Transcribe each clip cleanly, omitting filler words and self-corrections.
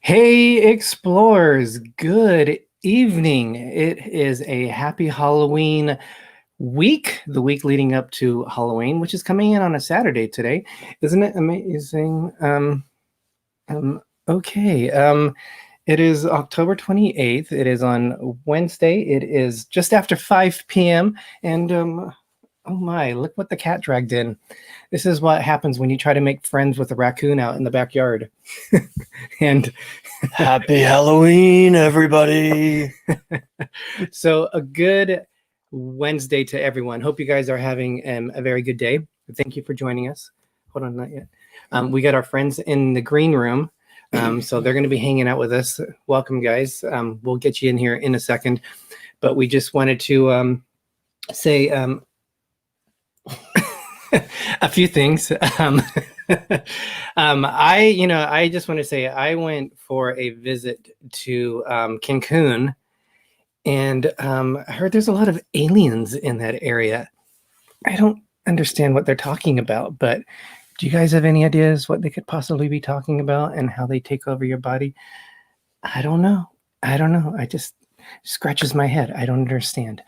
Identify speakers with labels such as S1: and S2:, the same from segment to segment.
S1: Hey, Explorers, good evening. It is a happy Halloween week, the week leading up to Halloween, which is coming in on a Saturday today. Isn't it amazing? Okay. It is October 28th. It is on Wednesday. It is just after 5 p.m. And oh my, look what the cat dragged in. This is what happens when you try to make friends with a raccoon out in the backyard. And
S2: happy Halloween, everybody.
S1: So a good Wednesday to everyone. Hope you guys are having a very good day. Thank you for joining us. Hold on, not yet. We got our friends in the green room. So they're going to be hanging out with us. Welcome, guys. We'll get you in here in a second. But we just wanted to say a few things. I just want to say I went for a visit to Cancun, and I heard there's a lot of aliens in that area. I don't understand what they're talking about, but do you guys have any ideas what they could possibly be talking about and how they take over your body? I don't know. I just scratches my head. I don't understand.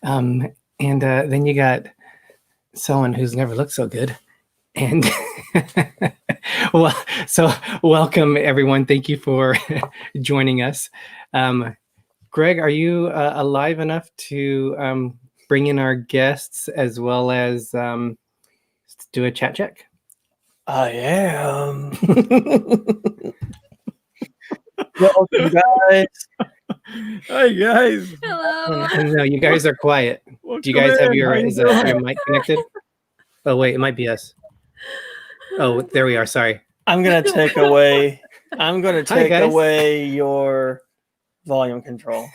S1: And then you got someone who's never looked so good. And well, so welcome everyone. Thank you for joining us. Greg, are you alive enough to bring in our guests as well as do a chat check?
S2: I am. Welcome, guys.
S3: Hi, guys.
S4: Hello.
S1: No, you guys are quiet. Do you guys have your mic connected? Oh wait, it might be us. Oh, there we are. Sorry.
S2: I'm gonna take away your volume control.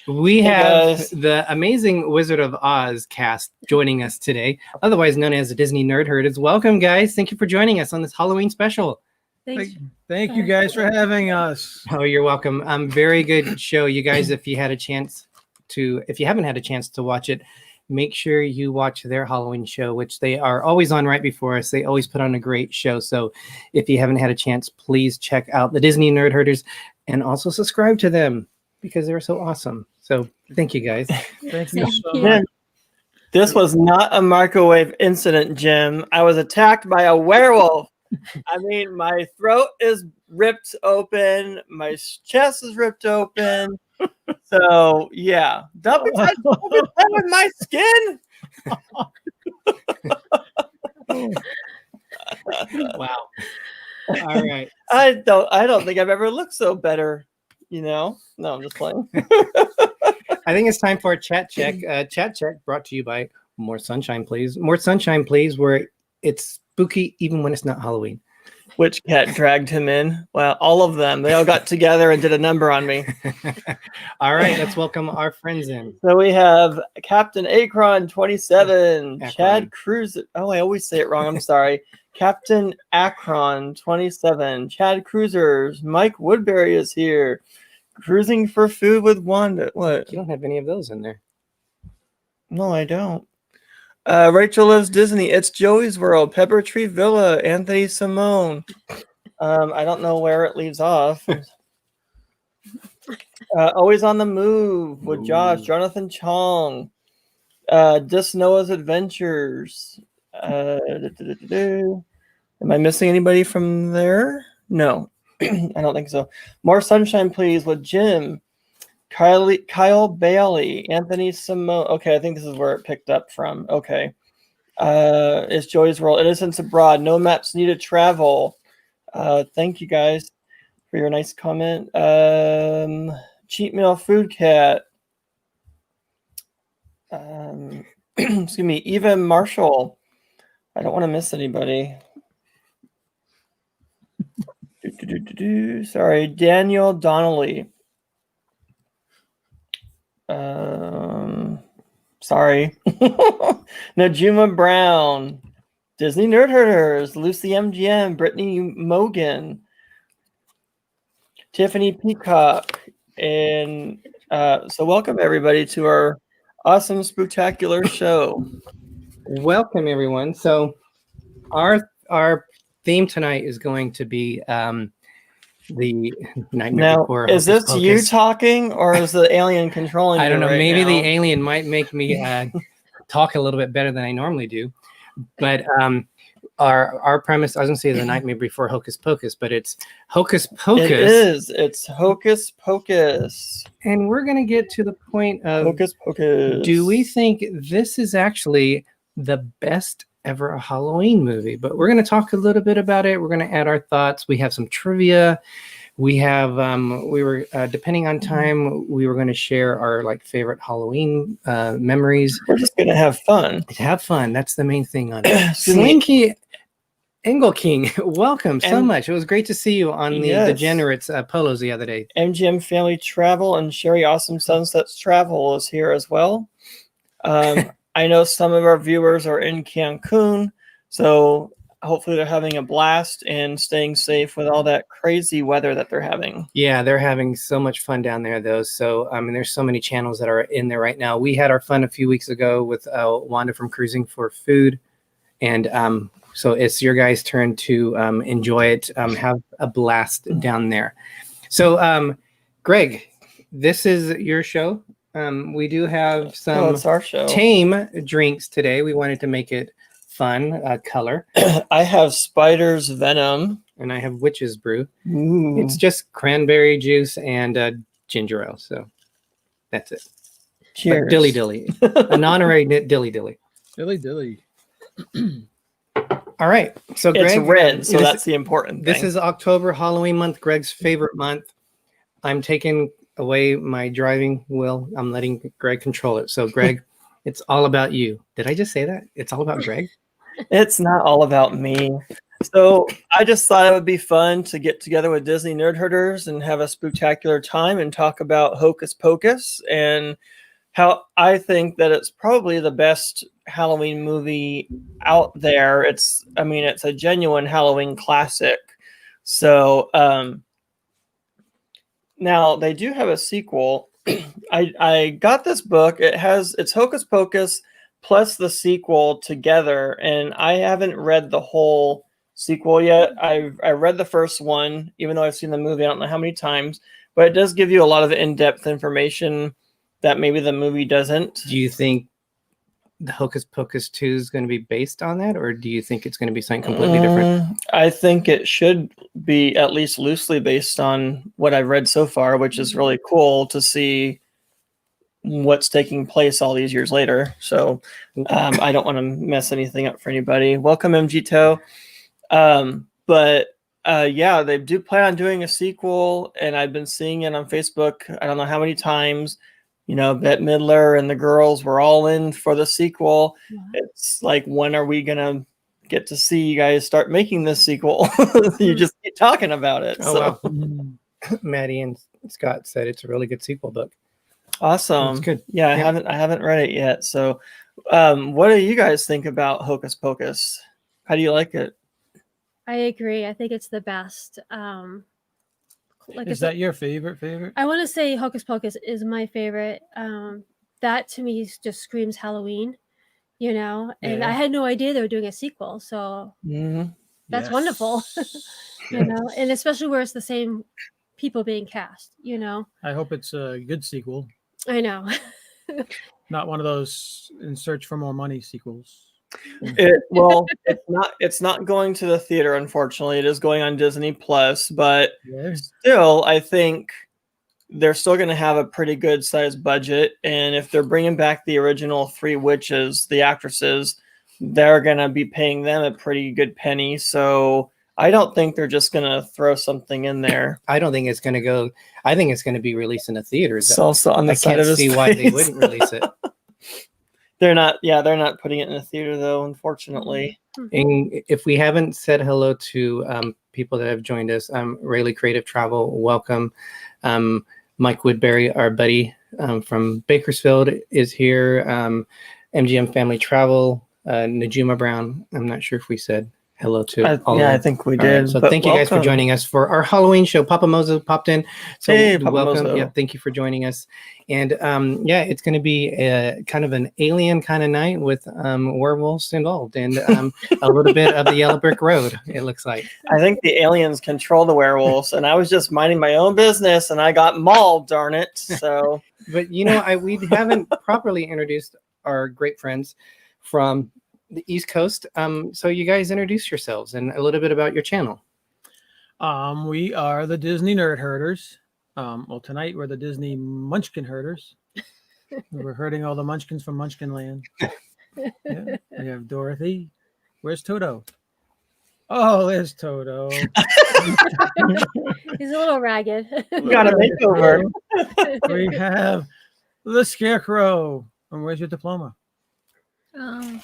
S1: We have the amazing Wizard of Oz cast joining us today, otherwise known as the Dizney Nerd Herders. Welcome, guys. Thank you for joining us on this Halloween special.
S3: Thank you guys for having us.
S1: Oh, you're welcome. Very good show. You guys, if you haven't had a chance to watch it, make sure you watch their Halloween show, which they are always on right before us. They always put on a great show. So if you haven't had a chance, please check out the Dizney Nerd Herders and also subscribe to them because they're so awesome. So thank you, guys.
S3: Thank you so much.
S2: This was not a microwave incident, Jim. I was attacked by a werewolf. I mean, my throat is ripped open. My chest is ripped open. So, yeah. Don't be playing with my skin.
S1: Wow. All right.
S2: I don't think I've ever looked so better, No, I'm just playing.
S1: I think it's time for a chat check. Chat check brought to you by More Sunshine, Please. More Sunshine, Please, where it's spooky even when it's not Halloween.
S2: Which cat dragged him in? Well, all of them. They all got together and did a number on me.
S1: All right, let's welcome our friends in.
S2: So we have Captain Akron 27, ChadCruisers. Oh, I always say it wrong. I'm sorry. Captain Akron 27, ChadCruisers. Mike Woodbury is here. Cruising for food with Wanda. What?
S1: You don't have any of those in there.
S2: No, I don't. Rachel Loves Disney. It's Joey's World. Pepper Tree Villa. Anthony Simone. I don't know where it leaves off. Always on the Move with Josh. Jonathan Chong. Dis Noah's Adventures. Am I missing anybody from there? No, I don't think so. More Sunshine, Please with Jim. Kyle Bailey, Anthony Simone. Okay, I think this is where it picked up from. Okay. It's Joey's World. Innocents Abroad. No Maps Needed Travel. Thank you guys for your nice comment. Cheat Meal Food Cat. Excuse me. Eva Marshall. I don't want to miss anybody. Sorry. Daniel Donnelly. Sorry. Najuma Brown, Dizney Nerd Herders, Lucy MGM, Brittany Mogan, Tiffany Peacock, and so welcome everybody to our awesome spectacular show.
S1: Welcome everyone. So our theme tonight is going to be the Nightmare
S2: Now,
S1: Before
S2: is
S1: Hocus
S2: this you
S1: Pocus.
S2: talking, or is the alien controlling you?
S1: I don't know.
S2: right
S1: Maybe the
S2: now?
S1: alien might make me talk a little bit better than I normally do. But our premise, I was going to say the Nightmare Before Hocus Pocus, but it's Hocus Pocus.
S2: It is. It's Hocus Pocus.
S1: And we're going to get to the point of,
S2: Hocus Pocus.
S1: do we think this is actually the best ever Halloween movie? But we're going to talk a little bit about it. We're going to add our thoughts. We have some trivia. We have, we were, depending on time, we were going to share our like favorite Halloween memories.
S2: We're just going to have fun.
S1: Have fun. That's the main thing on it.
S2: Excuse me.
S1: Slinky Engel King, welcome so
S2: And-
S1: much. It was great to see you on the
S2: Yes.
S1: Degenerates polos the other day.
S2: MGM Family Travel and Sherry Awesome Sunsets Travel is here as well. I know some of our viewers are in Cancun, so hopefully they're having a blast and staying safe with all that crazy weather that they're having.
S1: Yeah, they're having so much fun down there, though. So, I mean, there's so many channels that are in there right now. We had our fun a few weeks ago with Wanda from Cruising for Food. And so it's your guys' turn to enjoy it, have a blast down there. So, Greg, this is your show. We do have some
S2: it's our show.
S1: tame drinks today. We wanted to make it fun, color.
S2: I have Spider's Venom.
S1: And I have Witch's Brew.
S2: Ooh.
S1: It's just cranberry juice and ginger ale. So that's it.
S2: Cheers.
S1: But dilly dilly. An honorary dilly dilly.
S3: Dilly dilly.
S1: All right. So
S2: It's
S1: Greg,
S2: red, so
S1: this-
S2: that's the important thing.
S1: This is October, Halloween month, Greg's favorite month. I'm taking away my driving wheel. I'm letting Greg control it. So Greg, it's all about you. Did I just say that? It's all about Greg?
S2: It's not all about me. So I just thought it would be fun to get together with Dizney Nerd Herders and have a spectacular time and talk about Hocus Pocus and how I think that it's probably the best Halloween movie out there. It's a genuine Halloween classic. So now they do have a sequel. I got this book. It's Hocus Pocus plus the sequel together, and I haven't read the whole sequel yet. I read the first one, even though I've seen the movie I don't know how many times, but it does give you a lot of in-depth information that maybe the movie doesn't.
S1: Do you think the Hocus Pocus 2 is going to be based on that, or do you think it's going to be something completely different?
S2: I think it should be at least loosely based on what I've read so far, which is really cool to see what's taking place all these years later. So I don't want to mess anything up for anybody. Welcome, MG Toe. Yeah, they do plan on doing a sequel, and I've been seeing it on Facebook. I don't know how many times. You know, Bette Midler and the girls were all in for the sequel.
S4: Yeah.
S2: It's like, when are we gonna get to see you guys start making this sequel? You just keep talking about it.
S1: Oh,
S2: so
S1: wow. Maddie and Scott said it's a really good sequel book.
S2: awesome.
S1: It's good.
S2: Yeah,
S1: Yeah.
S2: I haven't read it yet. So what do you guys think about Hocus Pocus? How do you like it?
S4: I agree. I think it's the best.
S3: Is that your favorite?
S4: I want to say Hocus Pocus is my favorite. That to me just screams Halloween, you know. And I
S2: Yeah.
S4: had no idea they were doing a sequel, so
S2: Mhm.
S4: that's wonderful, you know. And especially where it's the same people being cast, you know.
S3: I hope it's a good sequel,
S4: I know.
S3: not one of those in search for more money sequels.
S2: It's not going to the theater, unfortunately. It is going on Disney Plus, but
S3: Yeah.
S2: still, I think they're still going to have a pretty good sized budget. And if they're bringing back the original three witches, the actresses, they're going to be paying them a pretty good penny. So I don't think they're just going to throw something in there.
S1: I don't think it's going to go. I think it's going to be released in the theaters.
S2: It's also on the
S1: I
S2: side
S1: can't
S2: of his
S1: see why they
S2: face.
S1: wouldn't release it.
S2: They're not putting it in the theater though, unfortunately.
S1: And if we haven't said hello to people that have joined us, Rayleigh Creative Travel, welcome. Mike Woodbury, our buddy from Bakersfield, is here. MGM Family Travel, Najuma Brown. I'm not sure if we said hello to all of
S2: I
S1: them?
S2: think we
S1: All right,
S2: did.
S1: so
S2: but
S1: thank you guys for
S2: welcome.
S1: joining us for our Halloween show. Papa Mozo popped in. So
S2: Hey, Papa
S1: welcome.
S2: Mozo.
S1: Yeah, thank you for joining us. And yeah, it's going to be a kind of an alien kind of night with werewolves involved and a little bit of the Yellow Brick Road, it looks like.
S2: I think the aliens control the werewolves, and I was just minding my own business, and I got mauled, darn it. So,
S1: But you know, we haven't properly introduced our great friends from the East Coast. So you guys introduce yourselves and a little bit about your channel.
S3: We are the Dizney Nerd Herders. Well, tonight we're the Disney Munchkin Herders. We're herding all the Munchkins from Munchkin Land. Yeah, we have Dorothy. Where's Toto? Oh, there's Toto.
S4: He's a little ragged.
S2: we got a makeover.
S3: We have the Scarecrow. And where's your diploma?
S4: Oh.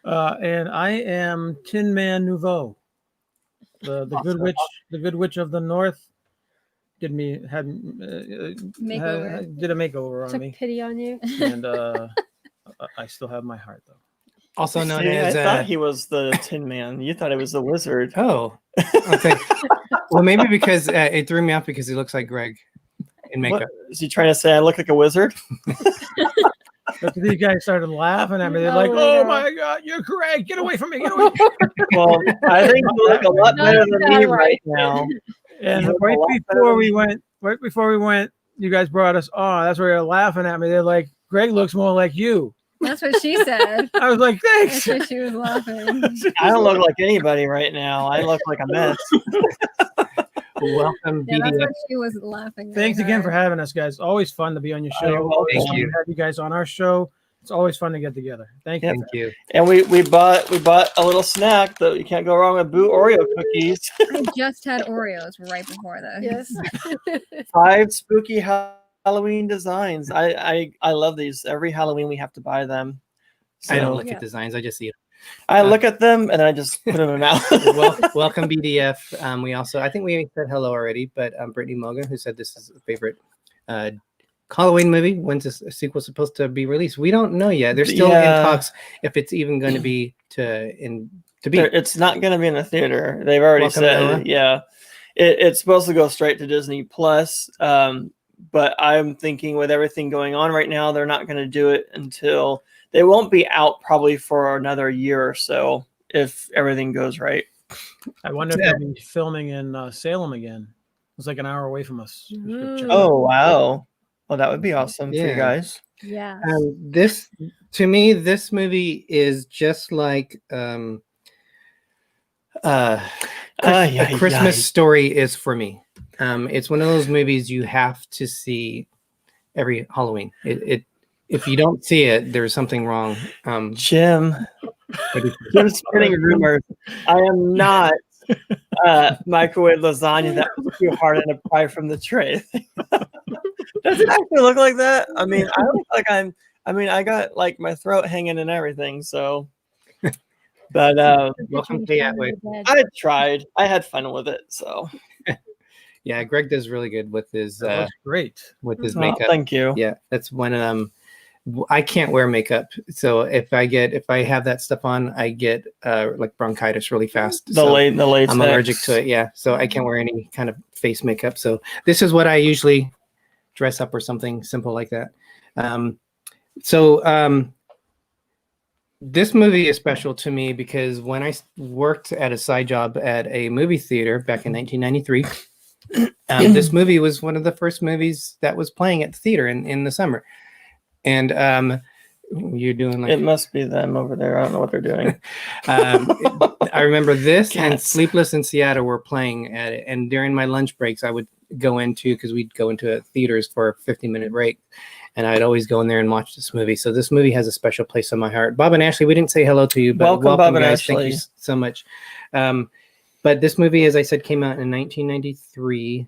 S3: Oh. And I am Tin Man Nouveau, the good witch, the good witch of the north. Did a makeover on
S4: Took
S3: me,
S4: pity on you.
S3: and I still have my heart though.
S1: Also known
S2: See,
S1: as
S2: I thought he was the Tin Man. You thought it was the wizard.
S1: Oh, okay. Well, maybe because it threw me off because he looks like Greg in makeup.
S2: What, is he trying to say I look like a wizard?
S3: But these guys started laughing at me. They're like, "Oh my God, you're Greg! Get away from me! Get away!"
S2: Well, I think you look a lot better than me right now.
S3: And
S2: You
S3: right
S2: look a lot
S3: before
S2: better
S3: we went, you guys brought us on. That's where they're laughing at me. They're like, "Greg looks more like you."
S5: That's what she said.
S3: I was like, "Thanks."
S5: That's what she was laughing.
S2: I don't look like anybody right now. I look like a mess.
S1: Welcome,
S5: Yeah, that's
S1: BDF.
S5: what she was laughing at.
S3: Thanks again
S5: her.
S3: for having us, guys. Always fun to be on your
S2: Oh, you're
S3: show.
S2: welcome.
S1: Thank
S3: Fun to
S1: you.
S3: have you guys on our show. It's always fun to get together. Thank you.
S2: Yep.
S1: Thank you.
S2: And we bought a little snack that you can't go wrong with Boo Oreo cookies.
S5: I just had Oreos right before this.
S4: Yes.
S2: 5 spooky Halloween designs. I love these. Every Halloween we have to buy them.
S1: I don't
S2: So
S1: look at designs. I just see it.
S2: I look at them and I just put them in my mouth.
S1: Well, welcome, BDF. We also, I think we said hello already, but Brittany Moga, who said this is a favorite Halloween movie. When's this sequel supposed to be released? We don't know yet. They're still in talks if it's even going to be to be.
S2: It's not going to be in the theater. They've already
S1: Welcome,
S2: said,
S1: Noah.
S2: yeah. It's supposed to go straight to Disney Plus. But I'm thinking with everything going on right now, they're not going to do it until they won't be out probably for another year or so if everything goes right.
S3: I wonder if they'll be filming in Salem again. It's like an hour away from us. We should check it out.
S2: Oh, wow. Well, that would be awesome for you
S1: Yeah.
S2: guys.
S4: Yeah.
S1: This, to me, this movie is just like a Christmas Story is for me. It's one of those movies you have to see every Halloween. If you don't see it, there's something wrong.
S2: Jim, you're spreading rumors. I am not microwave lasagna that was too hard and a pie from the tray. Does it actually look like that? I mean, I look like I got like my throat hanging and everything. So, but
S1: Welcome to Atwood.
S2: I tried. I had fun with it. So,
S1: Yeah, Greg does really good with his
S3: That looks great.
S1: with his
S2: well,
S1: makeup.
S2: thank you.
S1: Yeah, that's one of them. I can't wear makeup, so if I have that stuff on, I get like bronchitis really fast.
S2: The latex.
S1: I'm allergic to it. Yeah, so I can't wear any kind of face makeup. So this is what I usually dress up or something simple like that. This movie is special to me because when I worked at a side job at a movie theater back in 1993. This movie was one of the first movies that was playing at the theater in the summer. And you're doing like...
S2: It must be them over there. I don't know what they're doing.
S1: I remember this and
S2: Cats.
S1: Sleepless in Seattle were playing at it. And during my lunch breaks, I would go into, because we'd go into theaters for a 15-minute break. And I'd always go in there and watch this movie. So this movie has a special place in my heart. Bob and Ashley, we didn't say hello to you, but welcome
S2: Bob and
S1: guys.
S2: Ashley.
S1: Thank you so much. But this movie, as I said, came out in 1993.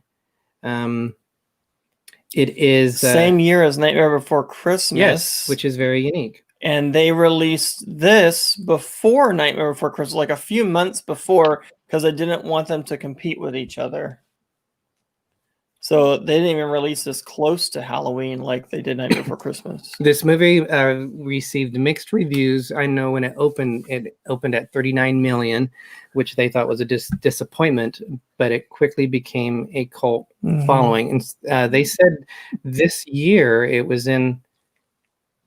S1: It is
S2: Same year as Nightmare Before Christmas.
S1: yes, which is very unique.
S2: And they released this before Nightmare Before Christmas, like a few months before, because they didn't want them to compete with each other. So they didn't even release this close to Halloween like they did Nightmare Before Christmas.
S1: This movie received mixed reviews. I know when it opened at 39 million, which they thought was a disappointment, but it quickly became a cult following. And they said this year it was in,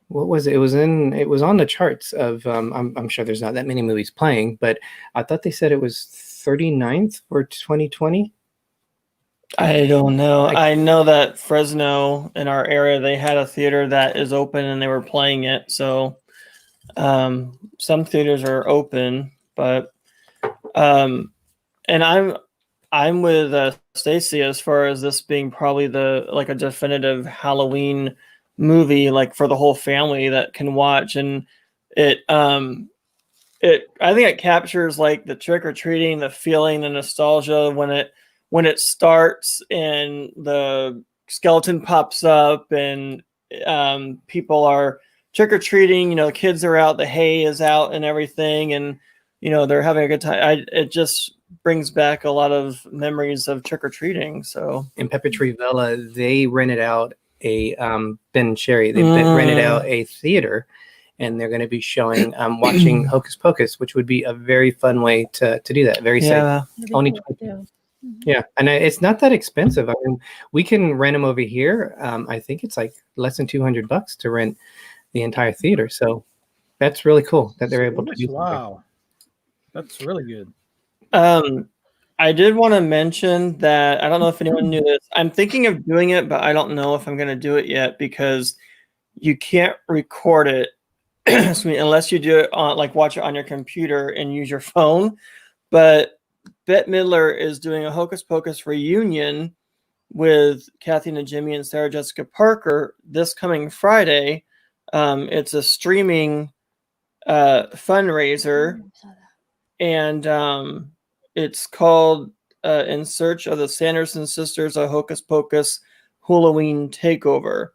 S1: what was it? It was on the charts of, I'm sure there's not that many movies playing, but I thought they said it was 39th for 2020.
S2: I don't know. I know that Fresno in our area, they had a theater that is open and they were playing it. So some theaters are open, but and I'm with Stacy as far as this being probably a definitive Halloween movie, like for the whole family that can watch. And I think it captures like the trick or treating, the feeling, the nostalgia when it starts and the skeleton pops up and people are trick-or-treating, the kids are out, the hay is out and everything, and they're having a good time. It just brings back a lot of memories of trick-or-treating. So
S1: in Pepe Villa, they rented out a Ben and Sherry, they rented out a theater, and they're going to be showing watching Hocus Pocus, which would be a very fun way to do that. Very safe. Only yeah, and it's not that expensive. I mean, we can rent them over here. I think it's like less than $200 to rent the entire theater. So that's really cool that they're able to do.
S3: Wow, that's really good.
S2: I did want to mention that I don't know if anyone knew this. I'm thinking of doing it, but I don't know if I'm going to do it yet because you can't record it unless you do it on watch it on your computer and use your phone. But Bette Midler is doing a Hocus Pocus reunion with Kathy and Jimmy and Sarah Jessica Parker this coming Friday. It's a streaming fundraiser, and it's called In Search of the Sanderson Sisters, a Hocus Pocus Halloween Takeover.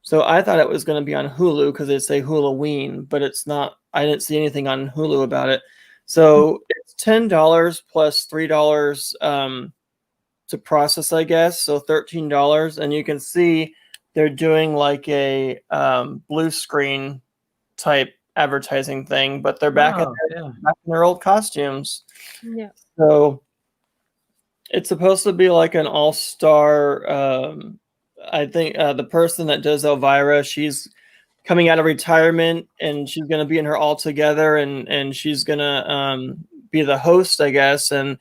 S2: So I thought it was going to be on Hulu because they say Halloween, but it's not. I didn't see anything on Hulu about it. So it's $10 plus $3 to process, I guess. So $13, and you can see they're doing like a blue screen type advertising thing, but they're back in their old costumes.
S4: Yeah.
S2: So it's supposed to be like an all-star. I think the person that does Elvira, she's coming out of retirement and she's going to be in her All Together, and she's going to be the host, I guess. And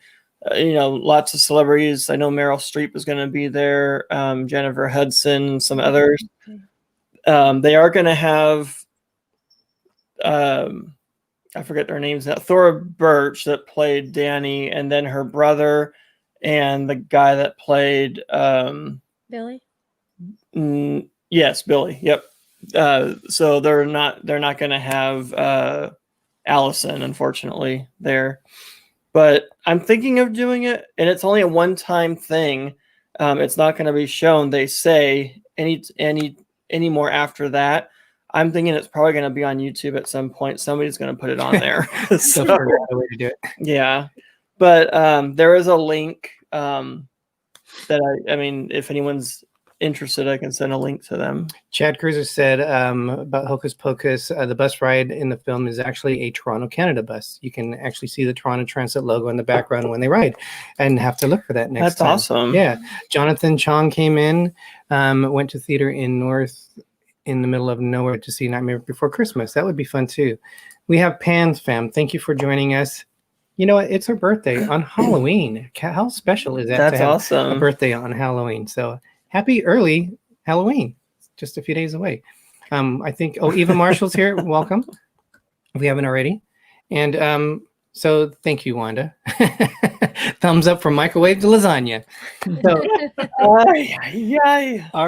S2: lots of celebrities. I know Meryl Streep is going to be there, Jennifer Hudson, some others. They are going to have I forget their names now. Thora Birch that played Danny, and then her brother and the guy that played
S4: Billy.
S2: Yes, Billy. Yep. So they're not going to have Allison, unfortunately, there. But I'm thinking of doing it, and it's only a one-time thing. It's not going to be shown, they say, any more after that. I'm thinking it's probably going to be on YouTube at some point. Somebody's going to put it on there.
S1: So figure out a way to do it.
S2: Yeah, but there is a link that I mean, if anyone's interested, I can send a link to them.
S1: ChadCruisers said about Hocus Pocus, the bus ride in the film is actually a Toronto, Canada bus. You can actually see the Toronto Transit logo in the background when they ride, and have to look for that next time.
S2: That's awesome.
S1: Yeah. Jonathan Chong came in, went to theater in the middle of nowhere to see Nightmare Before Christmas. That would be fun too. We have Pans Fam. Thank you for joining us. You know what? It's her birthday on Halloween. How special is that?
S2: That's
S1: to have
S2: awesome.
S1: A birthday on Halloween. So happy early Halloween. It's just a few days away. I think, Eva Marshall's here. Welcome. If we haven't already. And so thank you, Wanda. Thumbs up from microwave to lasagna. So, all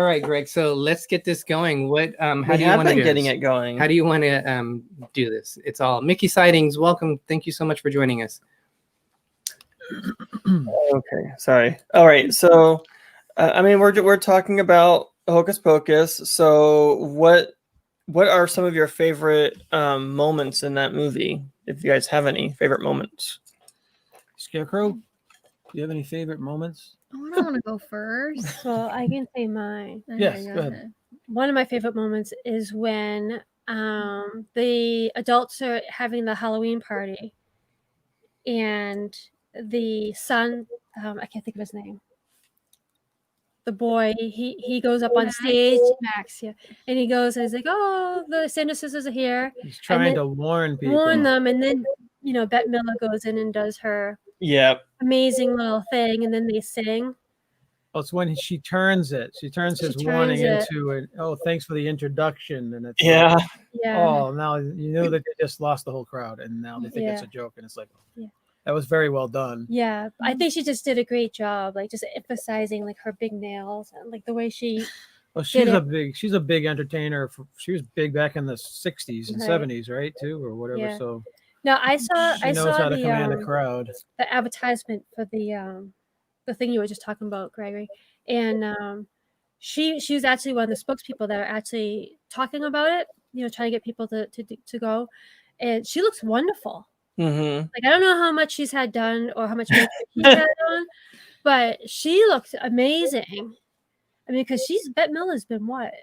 S1: right, Greg. So let's get this going. How do you want to do
S2: getting
S1: this?
S2: it going?
S1: How do you want to do this? It's all Mickey Sightings. Welcome. Thank you so much for joining us.
S2: Okay, sorry. All right, so I mean, we're talking about Hocus Pocus. So what are some of your favorite moments in that movie? If you guys have any favorite moments.
S3: Scarecrow, do you have any favorite moments?
S5: Oh, I don't want to go first.
S4: Well, I can say mine.
S5: Okay,
S3: Yes, go ahead.
S4: One of my favorite moments is when the adults are having the Halloween party, and the son, I can't think of his name. The boy, he goes up on stage, Max, yeah, and he goes and he's like, "Oh, the Santa sisters are here."
S3: He's trying
S4: then
S3: to warn people.
S4: Warn them, and then Bette Miller goes in and does her
S2: Yep.
S4: amazing little thing, and then they sing.
S3: Oh, it's when she turns it. She turns his warning into an, oh, thanks for the introduction. And it's
S2: Yeah.
S3: like,
S4: Yeah.
S3: oh, now you know that they just lost the whole crowd, and now they think it's a joke, and it's like, that was very well done.
S4: Yeah, I think she just did a great job, like just emphasizing like her big nails and like the way she.
S3: Well, she's a big entertainer. She was big back in the 60s and
S4: Right.
S3: 70s, right? Too, or whatever.
S4: Yeah.
S3: So
S4: No, I saw
S3: she knows how to command a
S4: the
S3: crowd.
S4: the advertisement for the thing you were just talking about, Gregory, and she was actually one of the spokespeople that are actually talking about it. Trying to get people to go, and she looks wonderful.
S2: Mm-hmm.
S4: Like, I don't know how much she's had done or how much makeup she's had on, but she looks amazing. I mean, because Bette Miller's been what?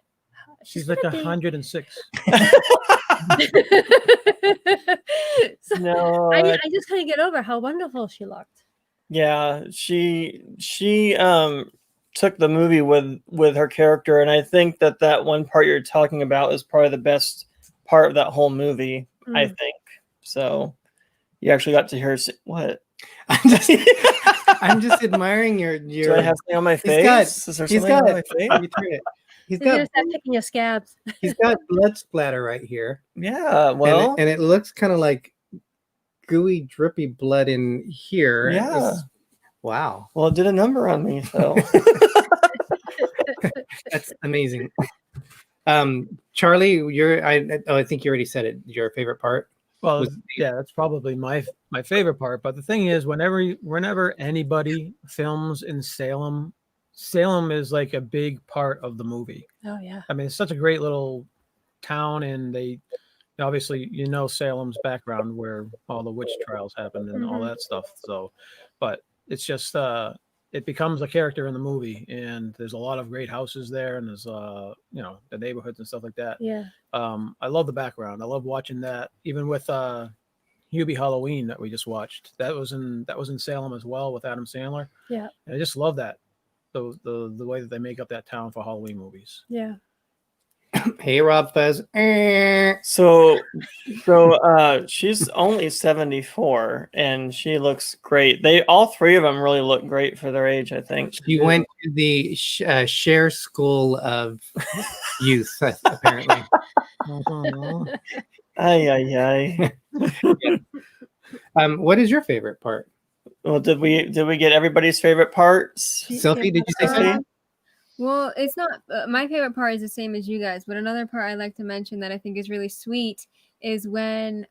S3: She's like 106.
S4: So
S2: No,
S4: I just couldn't get over how wonderful she looked.
S2: yeah, she took the movie with her character, and I think that one part you're talking about is probably the best part of that whole movie. I think so. You actually got to hear what?
S1: I'm just admiring your.
S2: Do I have something on my face? Is there something on my face?
S1: Let me turn it. He's
S4: You're gonna
S1: got.
S4: start picking your scabs.
S1: He's got blood splatter right here.
S2: Yeah, well,
S1: and it looks kind of like gooey, drippy blood in here.
S2: Yeah.
S1: Wow.
S2: Well, it did a number on me, so.
S1: That's amazing. Charlie, I think you already said it. Your favorite part?
S3: Well, yeah, that's probably my favorite part. But the thing is, whenever anybody films in Salem is like a big part of the movie.
S4: Oh yeah.
S3: I mean, it's such a great little town, and they obviously Salem's background where all the witch trials happened and all that stuff. So, but it's just it becomes a character in the movie, and there's a lot of great houses there, and there's the neighborhoods and stuff like that.
S4: Yeah.
S3: I love the background. I love watching that. Even with Hubie Halloween that we just watched, that was in Salem as well with Adam Sandler.
S4: Yeah.
S3: And I just love that the way that they make up that town for Halloween movies.
S4: Yeah.
S1: Hey, RobFuz.
S2: So she's only 74 and she looks great. All three of them really look great for their age, I think.
S1: She went to the Cher School of Youth, apparently.
S2: Ay.
S1: What is your favorite part?
S2: Well, did we get everybody's favorite parts?
S1: Sophie, did you say something?
S5: Well, it's not my favorite part is the same as you guys, but another part I like to mention that I think is really sweet is when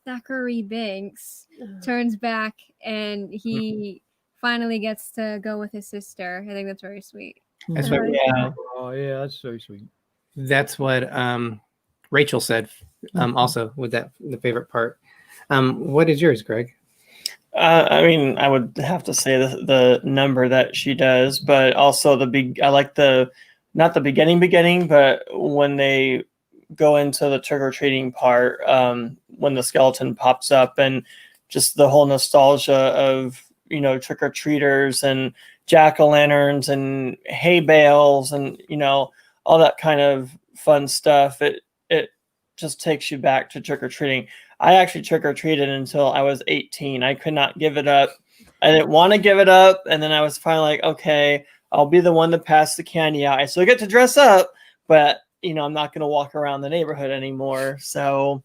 S5: Thackeray Banks turns back and he finally gets to go with his sister. I think that's very sweet.
S1: That's what,
S3: Oh yeah, that's very sweet.
S1: That's what Rachel said. Also, with the favorite part. What is yours, Greg?
S2: I mean, I would have to say the number that she does, but also I like not the beginning, but when they go into the trick-or-treating part, when the skeleton pops up and just the whole nostalgia of, trick-or-treaters and jack-o'-lanterns and hay bales and, all that kind of fun stuff. It just takes you back to trick-or-treating. I actually trick-or-treated until I was 18. I could not give it up. I didn't want to give it up. And then I was finally like, okay, I'll be the one to pass the candy out. I still get to dress up, but, I'm not going to walk around the neighborhood anymore. So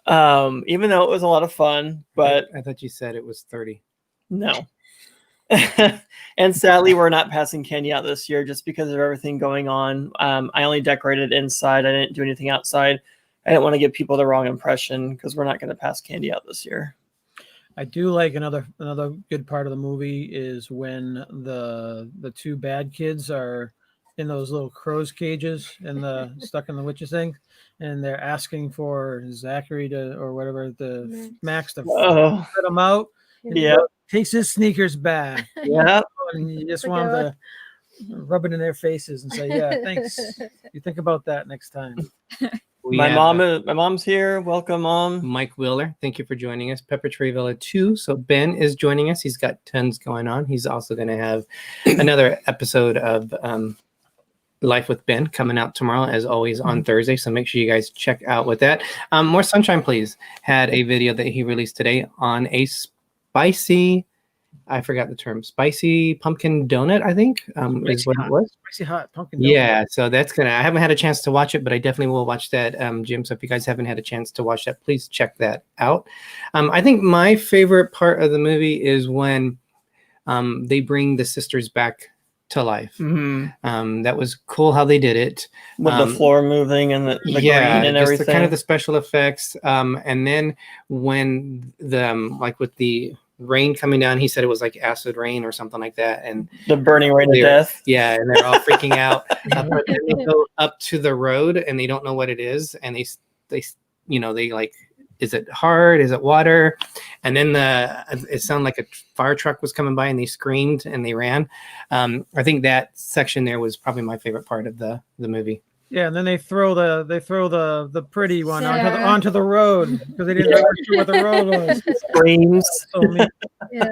S2: even though it was a lot of fun, but
S1: I thought you said it was 30.
S2: No. And sadly, we're not passing candy out this year just because of everything going on. I only decorated inside. I didn't do anything outside. I didn't want to give people the wrong impression because we're not going to pass candy out this year.
S3: I do like another good part of the movie is when the two bad kids are in those little crow's cages and stuck in the witch's thing, and they're asking for Zachary or whatever Max to let them out.
S2: Yeah.
S3: Takes his sneakers back.
S2: Yeah.
S3: and you just
S4: It's a
S3: want
S4: good
S3: them to rub it in their faces and say, "Yeah, thanks. You think about that next time."
S1: We
S2: My
S1: have,
S2: mom's here. Welcome, Mom.
S1: Mike Wheeler, thank you for joining us. Pepper Tree Villa 2. So Ben is joining us. He's got tons going on. He's also going to have another episode of Life with Ben coming out tomorrow, as always, on Thursday. So make sure you guys check out with that. More Sunshine Please had a video that he released today on a spicy, I forgot the term, spicy pumpkin donut, I think, is what it was.
S3: Spicy hot pumpkin. Donut.
S1: Yeah, so that's gonna. I haven't had a chance to watch it, but I definitely will watch that, Jim. So if you guys haven't had a chance to watch that, please check that out. I think my favorite part of the movie is when they bring the sisters back to life. That was cool how they did it
S2: With the floor moving and the green and
S1: just
S2: everything.
S1: the kind of the special effects. And then when the like with the rain coming down, he said it was like acid rain or something like that, and
S2: the burning rain of
S1: they're-
S2: death.
S1: Yeah, and they're all freaking out. But then they go up to the road and they don't know what it is, and they they like, is it hard? Is it water? And then it sounded like a fire truck was coming by, and they screamed and they ran. I think that section there was probably my favorite part of the movie.
S3: Yeah, and then they throw the pretty one
S4: Sarah.
S3: onto the road because they didn't know what the road was.
S2: Screams.
S3: So neat.
S4: Yeah.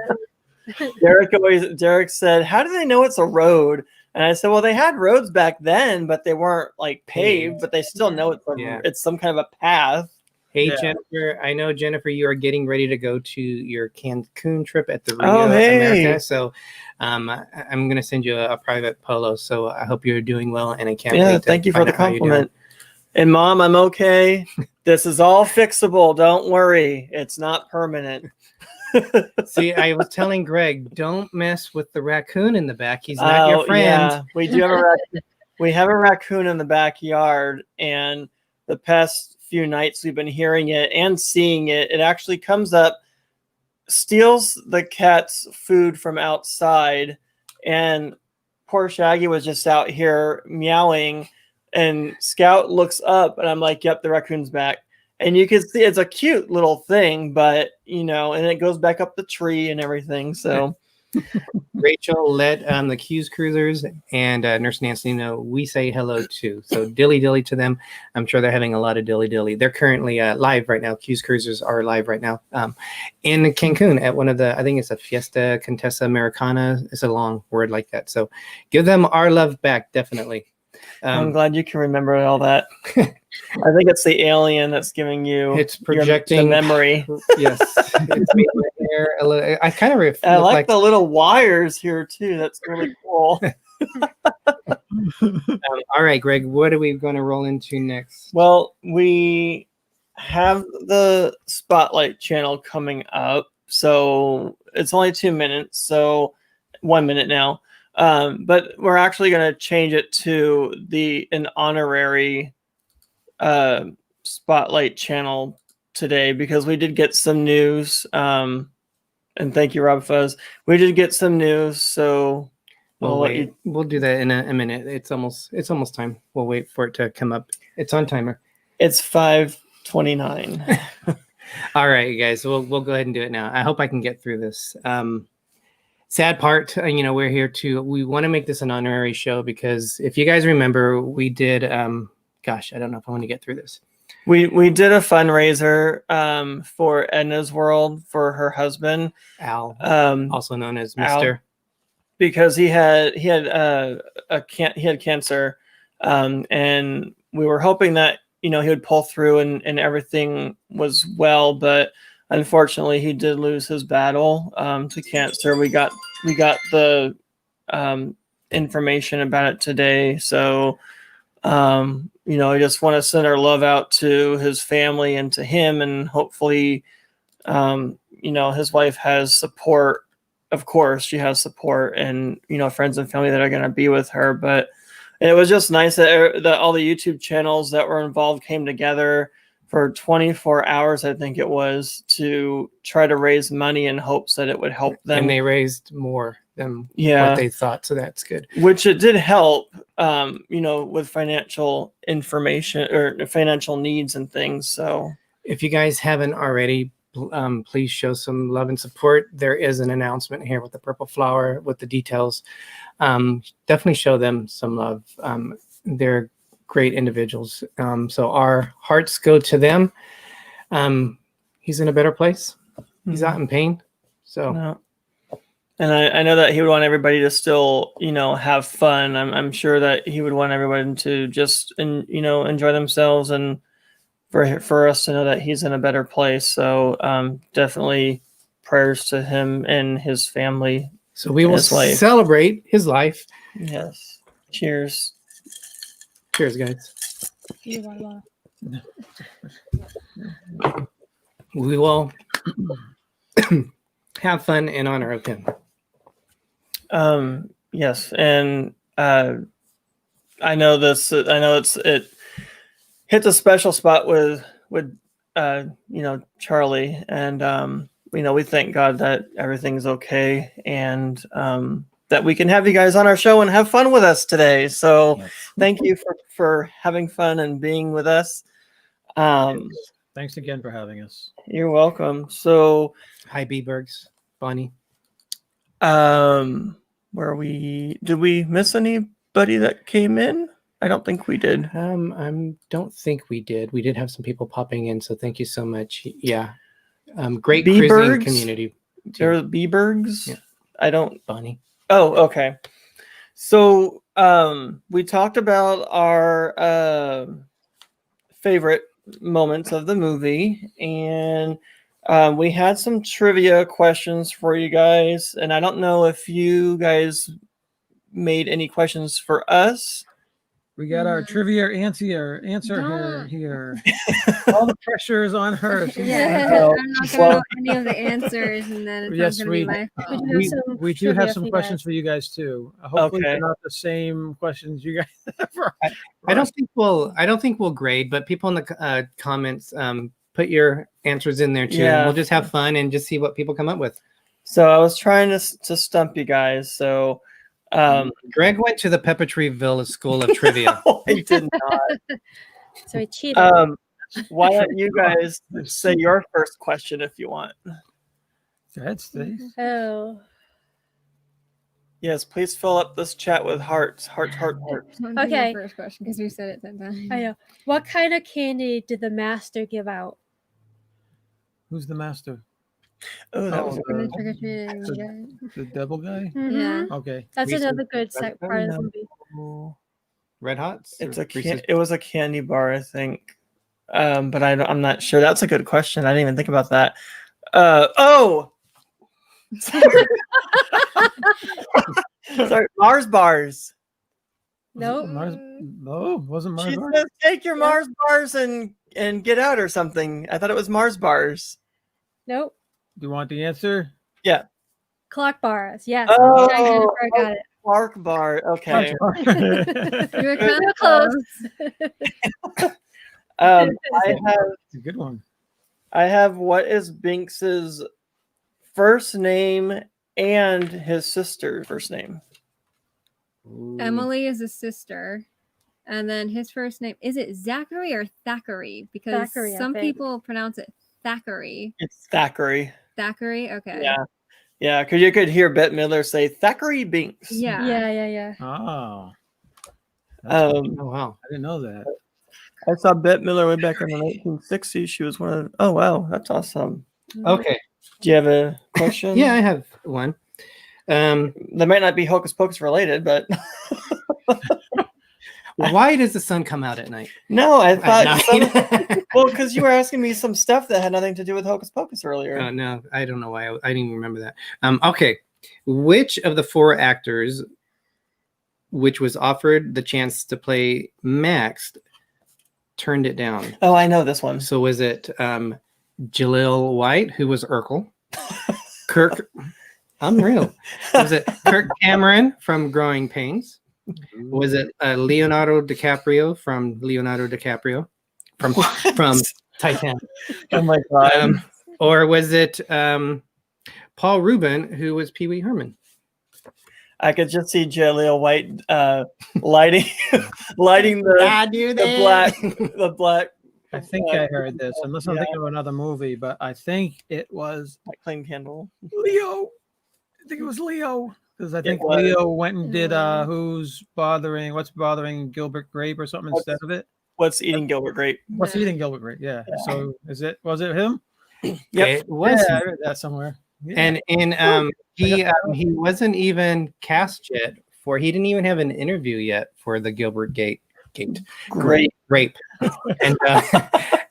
S2: Derick said, "How do they know it's a road?" And I said, "Well, they had roads back then, but they weren't like paved, but they still know it's some kind of a path."
S1: Hey,
S3: Yeah.
S1: Jennifer, I know, Jennifer, you are getting ready to go to your Cancun trip at the Rio
S2: Oh, hey.
S1: America. So I'm going to send you a private polo. So I hope you're doing well, and I can't
S2: Yeah,
S1: wait to
S2: thank you for
S1: find
S2: the
S1: out how you're doing.
S2: compliment. And Mom, I'm okay. This is all fixable. Don't worry. It's not permanent.
S1: See, I was telling Greg, don't mess with the raccoon in the back. He's not your friend.
S2: Yeah, we do have a raccoon. We have a raccoon in the backyard, and the past few nights we've been hearing it and seeing it. It actually comes up, steals the cat's food from outside, and poor Shaggy was just out here meowing, and Scout looks up, and I'm like, "Yep, the raccoon's back." And you can see it's a cute little thing, but and it goes back up the tree and everything. So
S1: Rachel, let the ChadCruisers and Nurse Nancy know we say hello too. So dilly dilly to them. I'm sure they're having a lot of dilly dilly. They're currently live right now. ChadCruisers are live right now in Cancun at one of the, I think it's a Fiesta Contessa Americana. It's a long word like that. So give them our love back, definitely.
S2: I'm glad you can remember all that. I think it's the alien that's giving you
S1: It's projecting
S2: the memory.
S1: Yes, it's made my hair a little. I kind of
S2: I like the little wires here too. That's really cool.
S1: All right, Greg, what are we going to roll into next?
S2: Well, we have the Spotlight channel coming up, so it's only 2 minutes, so 1 minute now. But we're actually going to change it to an honorary Spotlight channel today, because we did get some news. And thank you, RobFuz. We did get some news, so
S1: We'll do that in a minute. It's almost time. We'll wait for it to come up. It's on timer.
S2: It's 5:29.
S1: All right, you guys. We'll go ahead and do it now. I hope I can get through this. Sad part, we're here we want to make this an honorary show, because if you guys remember, we did, gosh, I don't know if I want to get through this.
S2: We did a fundraiser for Edna's World for her husband,
S1: Al, also known as
S2: Al,
S1: Mr.
S2: because he had cancer, and we were hoping that he would pull through and everything was well, but unfortunately he did lose his battle to cancer. We got the information about it today, so I just want to send our love out to his family and to him, and hopefully his wife has support. Of course she has support, and friends and family that are going to be with her. But it was just nice that all the YouTube channels that were involved came together for 24 hours, I think it was, to try to raise money in hopes that it would help them.
S1: And they raised more than what they thought, so that's good.
S2: Which it did help, with financial information or financial needs and things. So
S1: if you guys haven't already, please show some love and support. There is an announcement here with the purple flower with the details. Definitely show them some love. They're great individuals. So our hearts go to them. He's in a better place. He's not in pain. So.
S2: No. And I know that he would want everybody to still, have fun. I'm sure that he would want everyone to just, enjoy themselves, and for us to know that he's in a better place. So definitely prayers to him and his family.
S1: So we will celebrate his life.
S2: Yes. Cheers.
S1: Cheers, guys. We will have fun in honor of him.
S2: Yes, and I know this. I know it hits a special spot with Charlie, and we thank God that everything's okay, and that we can have you guys on our show and have fun with us today. So thank you for having fun and being with us.
S3: Thanks again for having us.
S2: You're welcome. So
S1: hi, B-Bergs, Bonnie.
S2: Did we miss anybody that came in? I don't think we did.
S1: I don't think we did. We did have some people popping in, so thank you so much. Yeah. Great cruising community.
S2: There are the B-Bergs?
S1: Yeah.
S2: I don't.
S1: Bonnie.
S2: Oh, okay. So we talked about our favorite moments of the movie, and we had some trivia questions for you guys, and I don't know if you guys made any questions for us.
S3: We got our trivia answer here. All the pressure is on her.
S5: Yeah, I'm not going to know any of the answers, and then it's not going to be my fault.
S3: We do have some questions for you guys too. Hopefully, they're not the same questions you guys have.
S1: I don't think we'll grade, but people in the comments put your answers in there too.
S2: Yeah.
S1: And we'll just have fun and just see what people come up with.
S2: So I was trying to stump you guys. So
S1: Greg went to the Peppetreville School of Trivia.
S2: No, I did not.
S4: So he cheated.
S2: Why don't you guys say your first question if you want?
S3: Go ahead, Steve.
S4: Oh.
S2: Yes, please fill up this chat with hearts.
S4: Okay.
S5: First question, because we said it 10 times.
S4: I know. What kind of candy did the master give out?
S3: Who's the master?
S2: Oh, that was
S3: the devil guy.
S4: Mm-hmm.
S5: Yeah.
S3: Okay.
S4: That's
S1: Reese's
S4: another good part of the movie.
S1: Red Hots?
S2: It was a candy bar, I think. But I'm not sure. That's a good question. I didn't even think about that. Sorry, Mars bars.
S4: Nope.
S3: Wasn't Mars
S2: She
S3: bars?
S2: says, take your Mars bars and get out or something. I thought it was Mars bars.
S4: Nope.
S3: Do you want the answer?
S2: Yeah.
S4: Clock bars. Yes.
S2: Oh,
S4: Jennifer got it.
S2: Clark bar. Okay.
S5: You were kind of
S4: Close.
S2: I
S3: It's a good one.
S2: have what is Binks's first name and his sister's first name?
S5: Emily is a sister. And then his first name, is it Zachary or Thackeray? Because
S4: Thackeray, I
S5: some
S4: think.
S5: people pronounce it Thackeray.
S2: It's Thackeray.
S5: Thackeray? Okay.
S2: Yeah, because you could hear Bette Midler say Thackeray Binks.
S5: Yeah.
S4: Yeah.
S3: Oh.
S1: Oh, wow.
S3: I didn't know that.
S2: I saw Bette Midler way back in the 1960s. She was one of. Oh wow, that's awesome.
S1: Okay.
S2: Do you have a question?
S1: Yeah, I have one.
S2: They might not be Hocus Pocus related, but
S1: Why does the sun come out at night?
S2: no, I thought
S1: night.
S2: well, because you were asking me some stuff that had nothing to do with Hocus Pocus earlier.
S1: Oh, no, I don't know why. I didn't even remember that. Okay. Which of the four actors which was offered the chance to play Max turned it down?
S2: Oh, I know this one.
S1: So was it Jaleel White, who was Urkel? Kirk, unreal. Was it Kirk Cameron from Growing Pains? Was it Leonardo DiCaprio from Leonardo DiCaprio from Titanic?
S2: Oh my god!
S1: Or was it Paul Rubin, who was Pee Wee Herman?
S2: I could just see Jaleel White lighting the black
S3: I think I heard this, unless I'm
S2: Yeah.
S3: thinking of another movie, but I think it was
S2: Like Clean Candle.
S3: Leo. I think it was Leo. Because I think
S2: was.
S3: Leo went and did
S5: Mm.
S3: What's Bothering Gilbert Grape or something instead of it.
S2: What's Eating Gilbert Grape?
S3: What's
S5: No.
S3: Eating Gilbert Grape? Yeah.
S2: Yeah.
S3: So was it him?
S2: Yep.
S1: It was.
S3: Yeah, I read that somewhere. Yeah.
S1: And he wasn't even cast yet for. He didn't even have an interview yet for the Gilbert
S2: Great.
S1: rape,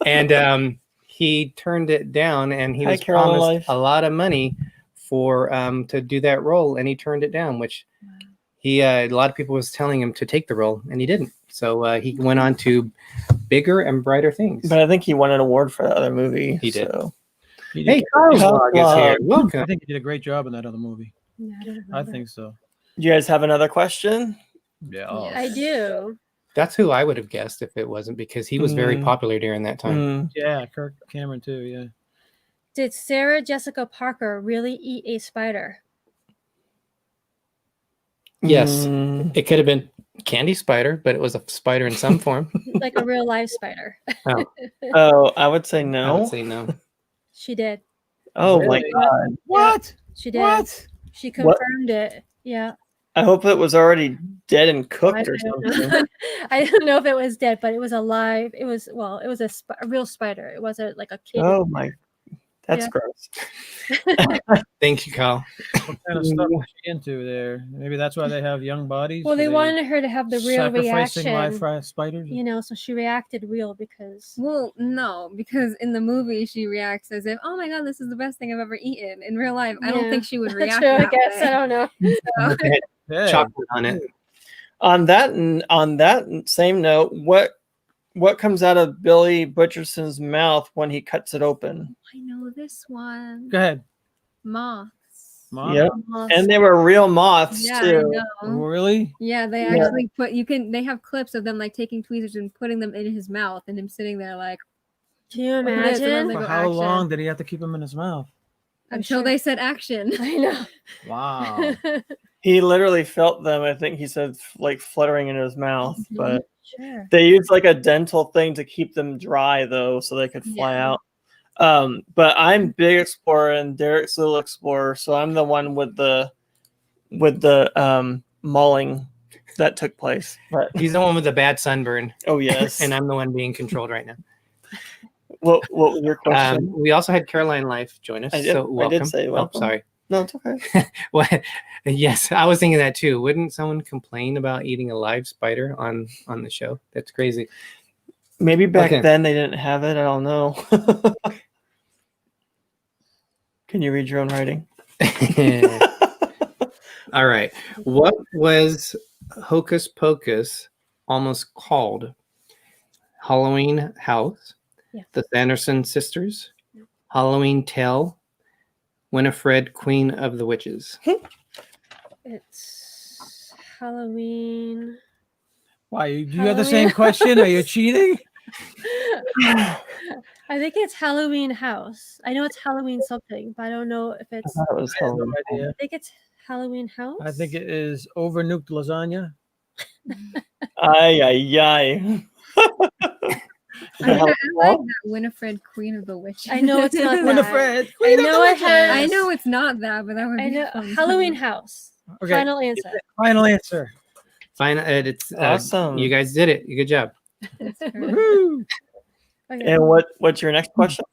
S1: and he turned it down, and he
S2: Hi,
S1: was
S2: Caroline
S1: promised
S2: Life.
S1: a lot of money for to do that role, and he turned it down, which he a lot of people was telling him to take the role, and he didn't. So he went on to bigger and brighter things.
S2: But I think he won an award for the other movie.
S1: He did.
S2: So.
S3: He
S1: Hey,
S3: did-
S1: Carl's
S2: Carl's
S1: Vlog is here.
S2: Vlog.
S1: Welcome.
S3: I think he did a great job in that other movie.
S4: Yeah, I don't
S3: I
S4: remember.
S3: think so.
S2: Do you guys have another question?
S3: Yeah.
S4: I do.
S1: That's who I would have guessed if it wasn't, because he was very popular during that time.
S2: Mm.
S3: Yeah, Kirk Cameron too. Yeah.
S4: Did Sarah Jessica Parker really eat a spider?
S1: Yes,
S2: Mm.
S1: it could have been Candy Spider, but it was a spider in some form.
S4: Like a real live spider?
S2: Oh, I would say
S1: I
S2: no.
S1: would say no.
S4: She did.
S2: Oh my
S3: Really?
S2: god.
S3: What?
S4: She did.
S3: What?
S4: She
S2: What?
S4: confirmed it. Yeah.
S2: I hope it was already dead and
S4: I
S2: cooked or
S4: don't
S2: something.
S4: know. I don't know if it was dead, but it was alive. It was a real spider. It wasn't like a kid.
S2: Oh my, that's
S4: Yeah.
S2: gross.
S1: Thank you, Kyle.
S3: What kind of stuff was she into there? Maybe that's why they have young bodies.
S4: Well,
S3: so
S4: they wanted her to have the real
S3: sacrificing live
S4: reaction.
S3: spiders.
S4: You know, so she reacted real because
S5: Well, no, because in the movie she reacts as if, "Oh my god, this is the best thing I've ever eaten." In real life, I don't
S4: Yeah.
S5: think she would
S4: That's
S5: react.
S4: true, I
S5: that
S4: guess.
S5: way.
S4: I don't know.
S5: So-
S3: Yeah.
S1: Chocolate on it.
S2: On that same note, what comes out of Billy Butcherson's mouth when he cuts it open?
S5: I know this one.
S3: Go ahead.
S5: Moths.
S3: Mom.
S2: Yep.
S4: Moths.
S2: And they were real moths
S5: Yeah, I
S2: too.
S5: know.
S3: Really?
S5: Yeah, they
S2: Yeah.
S5: actually they have clips of them like taking tweezers and putting them in his mouth and him sitting there like
S4: Can you
S5: Look at this, and then
S4: imagine?
S5: they
S3: For
S5: go
S3: how
S5: action.
S3: long did he have to keep them in his mouth?
S4: I'm
S5: until
S4: sure.
S5: they said action.
S4: I know.
S3: Wow.
S2: He literally felt them. I think he said like fluttering in his mouth, but
S4: Sure.
S2: they used like a dental thing to keep them dry though, so they could fly
S5: Yeah.
S2: out. But I'm Big Explorer and Derek's Little Explorer, so I'm the one with the mauling that took place. But
S1: He's the one with the bad sunburn,
S2: oh yes,
S1: and I'm the one being controlled right now.
S2: what was your question?
S1: We also had Caroline Life join us.
S2: I did-
S1: So
S2: I did
S1: welcome.
S2: say welcome.
S1: Oh, sorry.
S2: No, it's okay.
S1: What? Yes, I was thinking that too. Wouldn't someone complain about eating a live spider on the show? That's crazy.
S2: Maybe back
S1: Okay.
S2: then they didn't have it. I don't know. Can you read your own writing?
S1: All right. What was Hocus Pocus almost called? Halloween House,
S4: Yeah.
S1: The Sanderson Sisters, Halloween Tale, Winifred, Queen of the Witches.
S4: It's Halloween.
S3: Why? Do you have the same question? Are you cheating?
S4: I think it's Halloween House. I know it's Halloween something, but I don't know if
S2: I
S4: it's.
S2: thought it was
S3: I have no
S2: Halloween.
S3: idea.
S4: I think it's Halloween House.
S3: I think it is overnuked lasagna.
S2: Ay, ay, ay.
S5: I like that Winifred, Queen of the Witches.
S4: I know it's not that.
S3: Winifred.
S4: I
S3: Queen of
S4: know
S3: the
S4: it
S3: Witches.
S4: has.
S5: I know it's not that, but that would
S4: I
S5: be
S4: know
S5: fun.
S4: Halloween House.
S3: Okay.
S4: Final answer.
S3: Final answer.
S1: Fine. It's
S2: Awesome.
S1: You guys did it. Good job.
S5: That's correct.
S3: Woohoo.
S4: Okay.
S2: And what's your next question?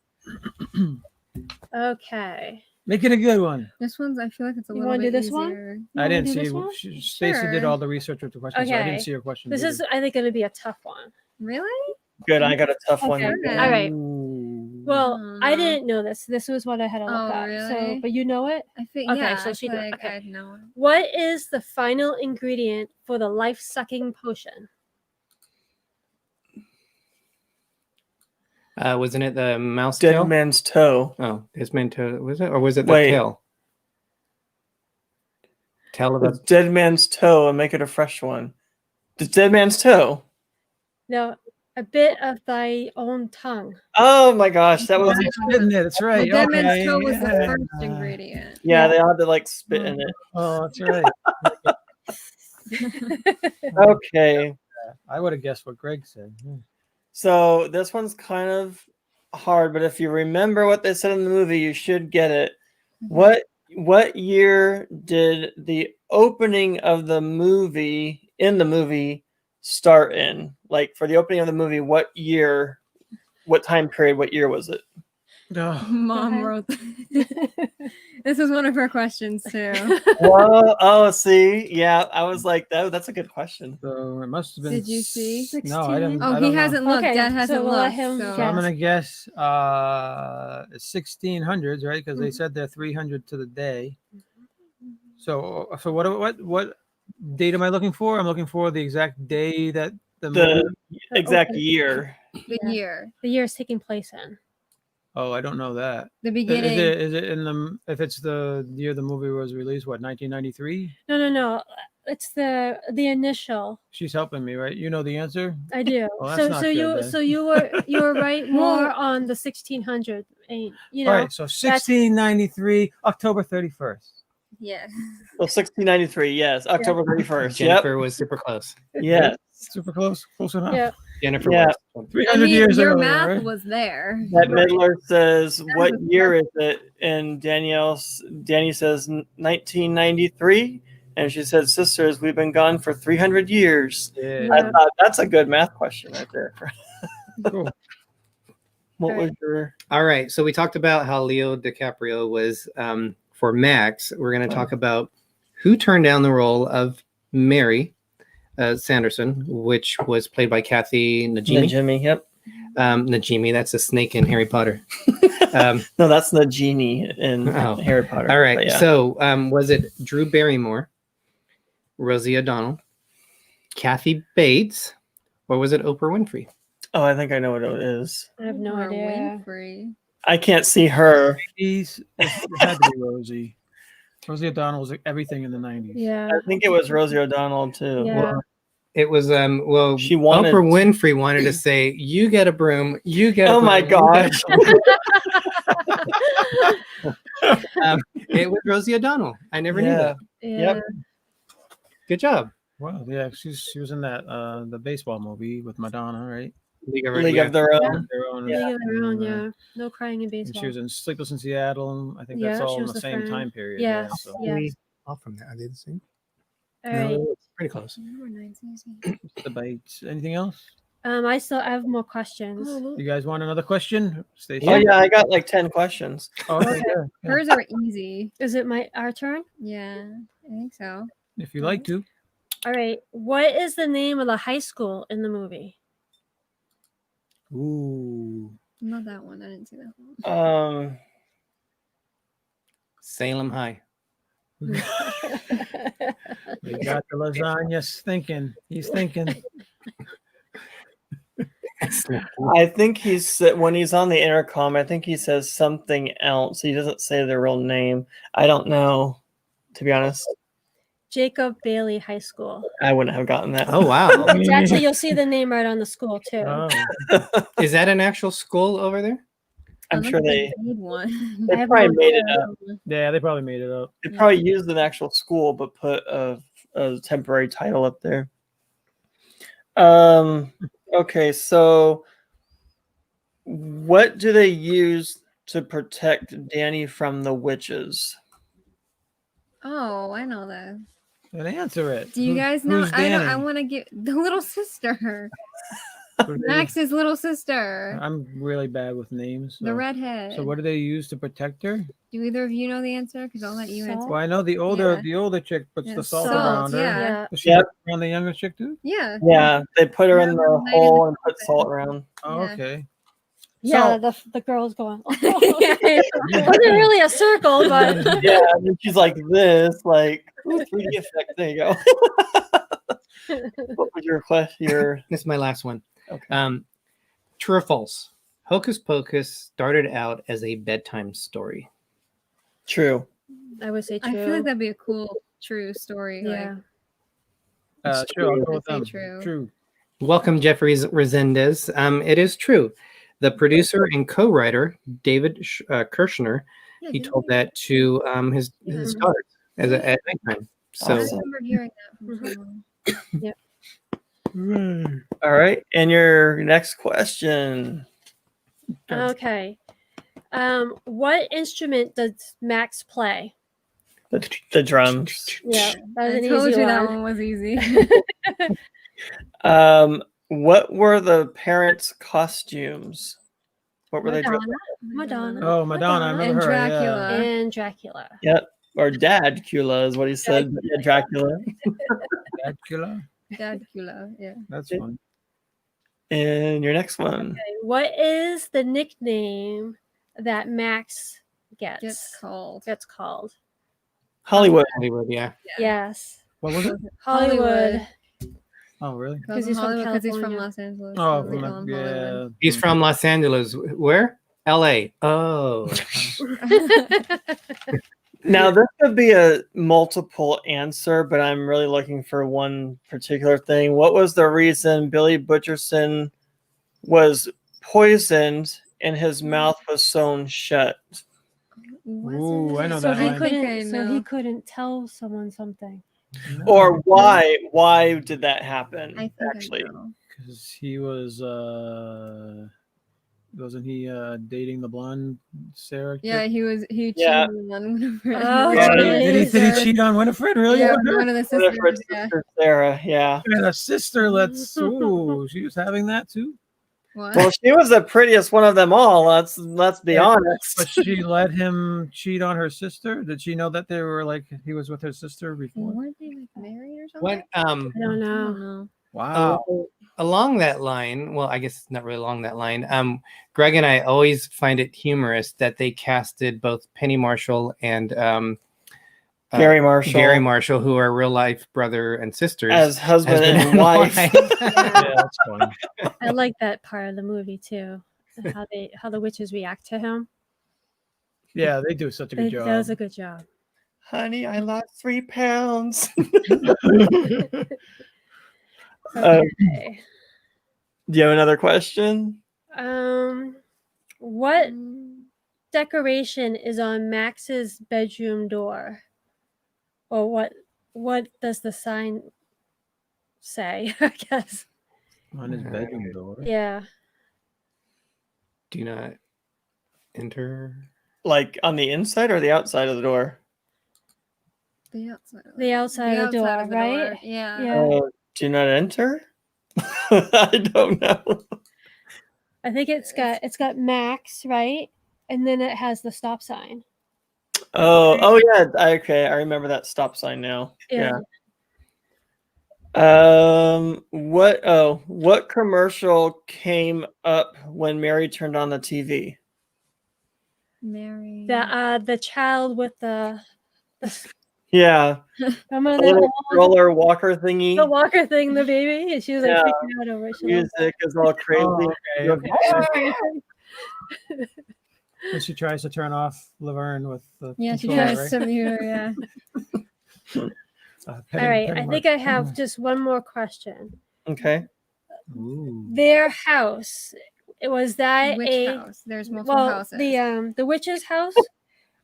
S4: Okay.
S3: Make it a good one.
S5: This one's, I feel like it's a
S4: You
S5: little
S4: wanna
S5: bit
S4: do this one?
S5: easier.
S4: You
S3: I
S4: wanna
S3: didn't
S4: do
S3: see.
S4: this one?
S3: Stacy did
S5: Sure.
S3: all the research with the questions, so I didn't
S4: Okay.
S3: see your question.
S4: This is, I think, going to be a tough one.
S5: Really?
S2: Good. I got a tough one.
S4: Okay.
S5: Okay.
S4: All right.
S3: Ooh.
S4: Well, I
S5: Aw.
S4: didn't know this. This was what I had to look
S5: Oh,
S4: up. So,
S5: really?
S4: but you know it.
S5: I think
S4: Okay,
S5: yeah.
S4: so
S5: I
S4: she
S5: feel
S4: did-
S5: like
S4: okay.
S5: I'd know it.
S4: What is the final ingredient for the life-sucking potion?
S1: Wasn't it the mouse
S2: Dead
S1: tail?
S2: man's toe.
S1: Oh, it's meant to. Was it, or was it the
S2: Wait.
S1: tail? Tail of
S2: It's
S1: a.
S2: dead man's toe and make it a fresh one. It's dead man's toe.
S4: No, a bit of thy own tongue.
S2: Oh my gosh, that was
S3: Isn't it? That's right.
S5: The dead
S3: Okay.
S5: man's toe was the
S3: yeah.
S5: first ingredient.
S2: yeah. They had to like spit in it.
S3: Oh, that's right.
S2: Okay,
S3: I would have guessed what Greg said. Hmm.
S2: So this one's kind of hard, but if you remember what they said in the movie, you should get it. What year did the opening of the movie start in? Like for the opening of the movie, what year, what time period, what year was it?
S3: Oh,
S5: Mom
S4: ahead.
S5: wrote this was one of her questions too.
S2: Well, oh, see, yeah, I was like, that's a good question.
S3: so it must have been.
S5: Did you see?
S3: No, I didn't.
S5: Oh,
S3: I
S5: he
S3: don't know.
S5: hasn't looked.
S4: Okay,
S5: Dad
S4: so
S5: hasn't
S4: we'll let
S5: looked.
S4: him
S5: So.
S3: So I'm
S4: guess.
S3: gonna guess 1600s, right? Because they said they're 300 to the day. So what date am I looking for? I'm looking for the exact day that the movie.
S2: The exact
S4: opening.
S2: year.
S5: The year,
S4: The year is taking place in.
S3: Oh, I don't know that.
S5: the
S3: Is
S5: beginning.
S3: it in the if it's the year the movie was released? What 1993?
S4: No. It's the initial.
S3: She's helping me, right? You know the answer.
S4: I do.
S3: Well, that's not good, then.
S4: you were right more on the 1600. And you know,
S3: All right, so 1693, October 31st.
S5: Yes.
S2: Well, 1693, yes, October 31st.
S1: Jennifer was super close.
S2: Yep. Yeah.
S3: Super close enough.
S4: yeah.
S1: Jennifer
S2: Yeah.
S1: was.
S3: 300
S5: I mean,
S3: years
S5: your
S3: earlier,
S5: math
S3: right?
S5: was there.
S2: That Midler says, "What
S5: was
S2: year is it?" And Danny says, "1993." And she said, "Sisters, we've been gone for 300 years."
S3: Yeah.
S2: I thought that's a good math question right there.
S3: Cool.
S2: What was your?
S1: All right. So we talked about how Leo DiCaprio was for Max. We're going to talk about who turned down the role of Mary Sanderson, which was played by Kathy Najimy.
S2: Jimmy, yep.
S1: Najimy, that's a snake in Harry Potter.
S2: No, that's the genie in
S1: Oh.
S2: Harry Potter.
S1: All right.
S2: But yeah.
S1: So was it Drew Barrymore, Rosie O'Donnell, Kathy Bates, or was it Oprah Winfrey?
S2: Oh, I think I know what it is.
S4: I have no
S5: Oprah
S4: idea.
S5: Winfrey.
S2: I can't see her.
S3: It had to be Rosie. Rosie O'Donnell was everything in the 90s.
S4: Yeah.
S2: I think it was Rosie O'Donnell too.
S4: Yeah.
S1: Well, it was
S2: She wanted-
S1: Oprah Winfrey wanted to say, "You get a broom, you get."
S2: Oh
S1: a
S2: my
S1: broom, you get
S2: gosh.
S1: a broom." It was Rosie O'Donnell. I never knew that.
S4: Yeah.
S2: Yep.
S1: Good job.
S3: Wow, yeah, she was in that the baseball movie with Madonna, right?
S1: League of,
S2: League of Their Own.
S3: Their own,
S4: League of Their Own,
S3: and,
S4: yeah. No crying in
S3: and
S4: baseball.
S3: she was in Sleepless in Seattle. I think that's
S4: Yeah,
S3: all
S4: she
S3: in
S4: was
S3: the
S4: the
S3: same
S4: friend.
S3: time period.
S4: Yes.
S3: so.
S4: Yes.
S1: Off from that. Are they the same?
S4: All right.
S1: Pretty close.
S3: The bites. Anything else?
S4: I have more questions.
S3: You guys want another question? Stacey?
S2: Oh yeah, I got like 10 questions.
S3: Oh, okay, good. Yeah.
S5: Hers are easy.
S4: Is it our turn?
S5: Yeah, I think so.
S3: If you like to.
S4: All right. What is the name of the high school in the movie?
S3: Ooh.
S5: Not that one. I didn't see that one.
S1: Salem High.
S3: We got the lasagna thinking. He's thinking.
S2: I think when he's on the intercom, I think he says something else. He doesn't say the real name. I don't know, to be honest.
S4: Jacob Bailey High School.
S2: I wouldn't have gotten that.
S1: Oh wow.
S4: It's actually, you'll see the name right on the school too.
S3: Oh.
S1: Is that an actual school over there?
S2: I'm sure they
S5: made one.
S2: they
S4: I have
S2: probably
S4: no
S2: made it
S4: idea.
S2: up.
S3: Yeah, they probably made it up.
S2: They probably used an actual school, but put a temporary title up there. Okay, so what do they use to protect Danny from the witches?
S5: Oh, I know this.
S3: And answer it.
S5: Do you guys know?
S3: Who's
S5: I
S3: Danny?
S5: want to get the little sister,
S3: Who do they-
S5: Max's little sister,
S3: I'm really bad with names.
S5: the
S3: so-
S5: redhead.
S3: So what do they use to protect her?
S5: Do either of you know the answer? Because I'll let you
S4: Salt?
S5: answer.
S3: Well, I know the older chick puts
S5: Yeah,
S3: the salt
S5: salt,
S3: around her.
S5: yeah.
S4: Yeah.
S3: Does she
S2: Yep.
S3: put around the younger chick too?
S5: Yeah.
S2: Yeah, they put her in the
S5: Right in
S2: hole
S5: the
S2: and put salt around.
S3: Oh,
S5: Yeah.
S3: okay.
S4: Yeah, the girl's going. It wasn't really a circle, but
S2: Yeah, and then she's like this, like 3D effect. There you go. What was your question?
S1: This is my last one.
S2: Okay.
S1: True or false? Hocus Pocus started out as a bedtime story.
S2: True.
S4: I would say true.
S5: I feel like that'd be a cool, true story.
S4: yeah.
S3: Sure, I'll go
S5: I'd
S3: with
S5: say
S3: them.
S5: true.
S3: True.
S1: Welcome, Jeffrey Resendez. It is true. The producer and co-writer David Kirshner,
S5: Yeah,
S1: he
S5: didn't
S1: told
S5: you-
S1: that to his
S4: Mhm.
S1: daughters at nighttime. So
S2: Awesome.
S5: I remember hearing that from
S4: Mhm.
S5: someone.
S2: All right, and your next question.
S4: Okay. What instrument does Max play?
S2: The drums.
S4: Yeah, that was
S5: I
S4: an
S5: told
S4: easy
S5: you that
S4: one.
S5: one was easy.
S2: What were the parents' costumes? What were they dressed?
S4: Madonna.
S3: Oh, Madonna. I remember
S5: And
S3: her.
S5: Dracula.
S4: And Dracula.
S2: Yep. Or Dadcula is what he said. But yeah, Dracula.
S3: Yeah. Dracula.
S5: Dracula, yeah.
S3: That's fun.
S2: And your next one.
S4: Okay, what is the nickname that Max gets?
S5: Gets called.
S4: Gets called.
S2: Hollywood.
S1: Hollywood, yeah.
S4: Yes.
S3: What was it?
S4: Hollywood.
S3: Oh, really?
S5: Because
S4: he's from
S5: Hollywood, because he's from
S4: California.
S5: Los Angeles.
S3: Oh,
S5: so they call him
S3: yeah.
S5: Hollywood.
S1: He's from Los Angeles. Where? LA. Oh.
S2: Now, this could be a multiple answer, but I'm really looking for one particular thing. What was the reason Billy Butcherson was poisoned and his mouth was sewn shut?
S3: Ooh, I know
S4: So
S3: that
S4: he
S3: line.
S4: couldn't. So he
S5: know.
S4: couldn't tell someone something.
S2: Or why? Why did that happen?
S5: I think
S2: actually,
S5: I know.
S3: Because he was, wasn't he dating the blonde Sarah?
S5: Yeah,
S3: kid?
S5: he
S2: Yeah.
S5: cheated on Winifred.
S4: Oh,
S2: Yeah.
S3: Did he cheat on Winifred? Really?
S5: Yeah,
S3: With her?
S5: one of the sisters.
S2: Winifred's
S5: Yeah.
S2: sister Sarah. Yeah.
S3: And a sister, ooh, she was having that too?
S5: What?
S2: Well, she was the prettiest one of them all. Let's be
S3: Yeah,
S2: honest.
S3: But she let him cheat on her sister? Did she know that they were like, he was with her sister before?
S5: Weren't they like married or something?
S1: When
S4: I don't
S5: I don't
S4: know.
S5: know.
S3: Wow.
S1: along that line, well, I guess it's not really along that line. Greg and I always find it humorous that they casted both Penny Marshall and
S2: Gary Marshall,
S1: who are real life brother and sisters,
S2: as husband and wife.
S3: Yeah, that's funny.
S4: I like that part of the movie too. How the witches react to him.
S3: Yeah, they do such a good job.
S4: That was a good job.
S2: Honey, I lost 3 pounds.
S4: Okay.
S2: Do you have another question?
S4: What decoration is on Max's bedroom door? Or what does the sign say? I guess.
S3: On his bedroom door.
S4: Yeah.
S1: Do not enter.
S2: Like on the inside or the outside of the door?
S5: The outside.
S4: The outside of the door,
S5: of the
S4: right?
S5: door. Yeah.
S4: Yeah.
S2: Do not enter? I don't know.
S4: I think it's got Max, right? And then it has the stop sign.
S2: Oh yeah. Okay, I remember that stop sign now.
S4: Yeah.
S2: What commercial came up when Mary turned on the TV?
S5: Mary.
S4: The child with the
S2: Yeah.
S4: remember
S2: The
S4: that
S2: little
S4: one?
S2: stroller walker thingy.
S4: The walker thing, the baby, and she was like
S2: Yeah.
S4: freaking out over it. She loved
S2: Music is all crazy.
S3: Oh, okay.
S4: it.
S3: And she tries to turn off Laverne with the
S5: Yeah, she
S3: controller,
S5: tries to mute her. Yeah.
S4: All right, I think I have just one more question.
S2: Okay.
S3: Ooh.
S4: Their house, was that
S5: Which house? There's multiple
S4: well,
S5: houses.
S4: the witch's house,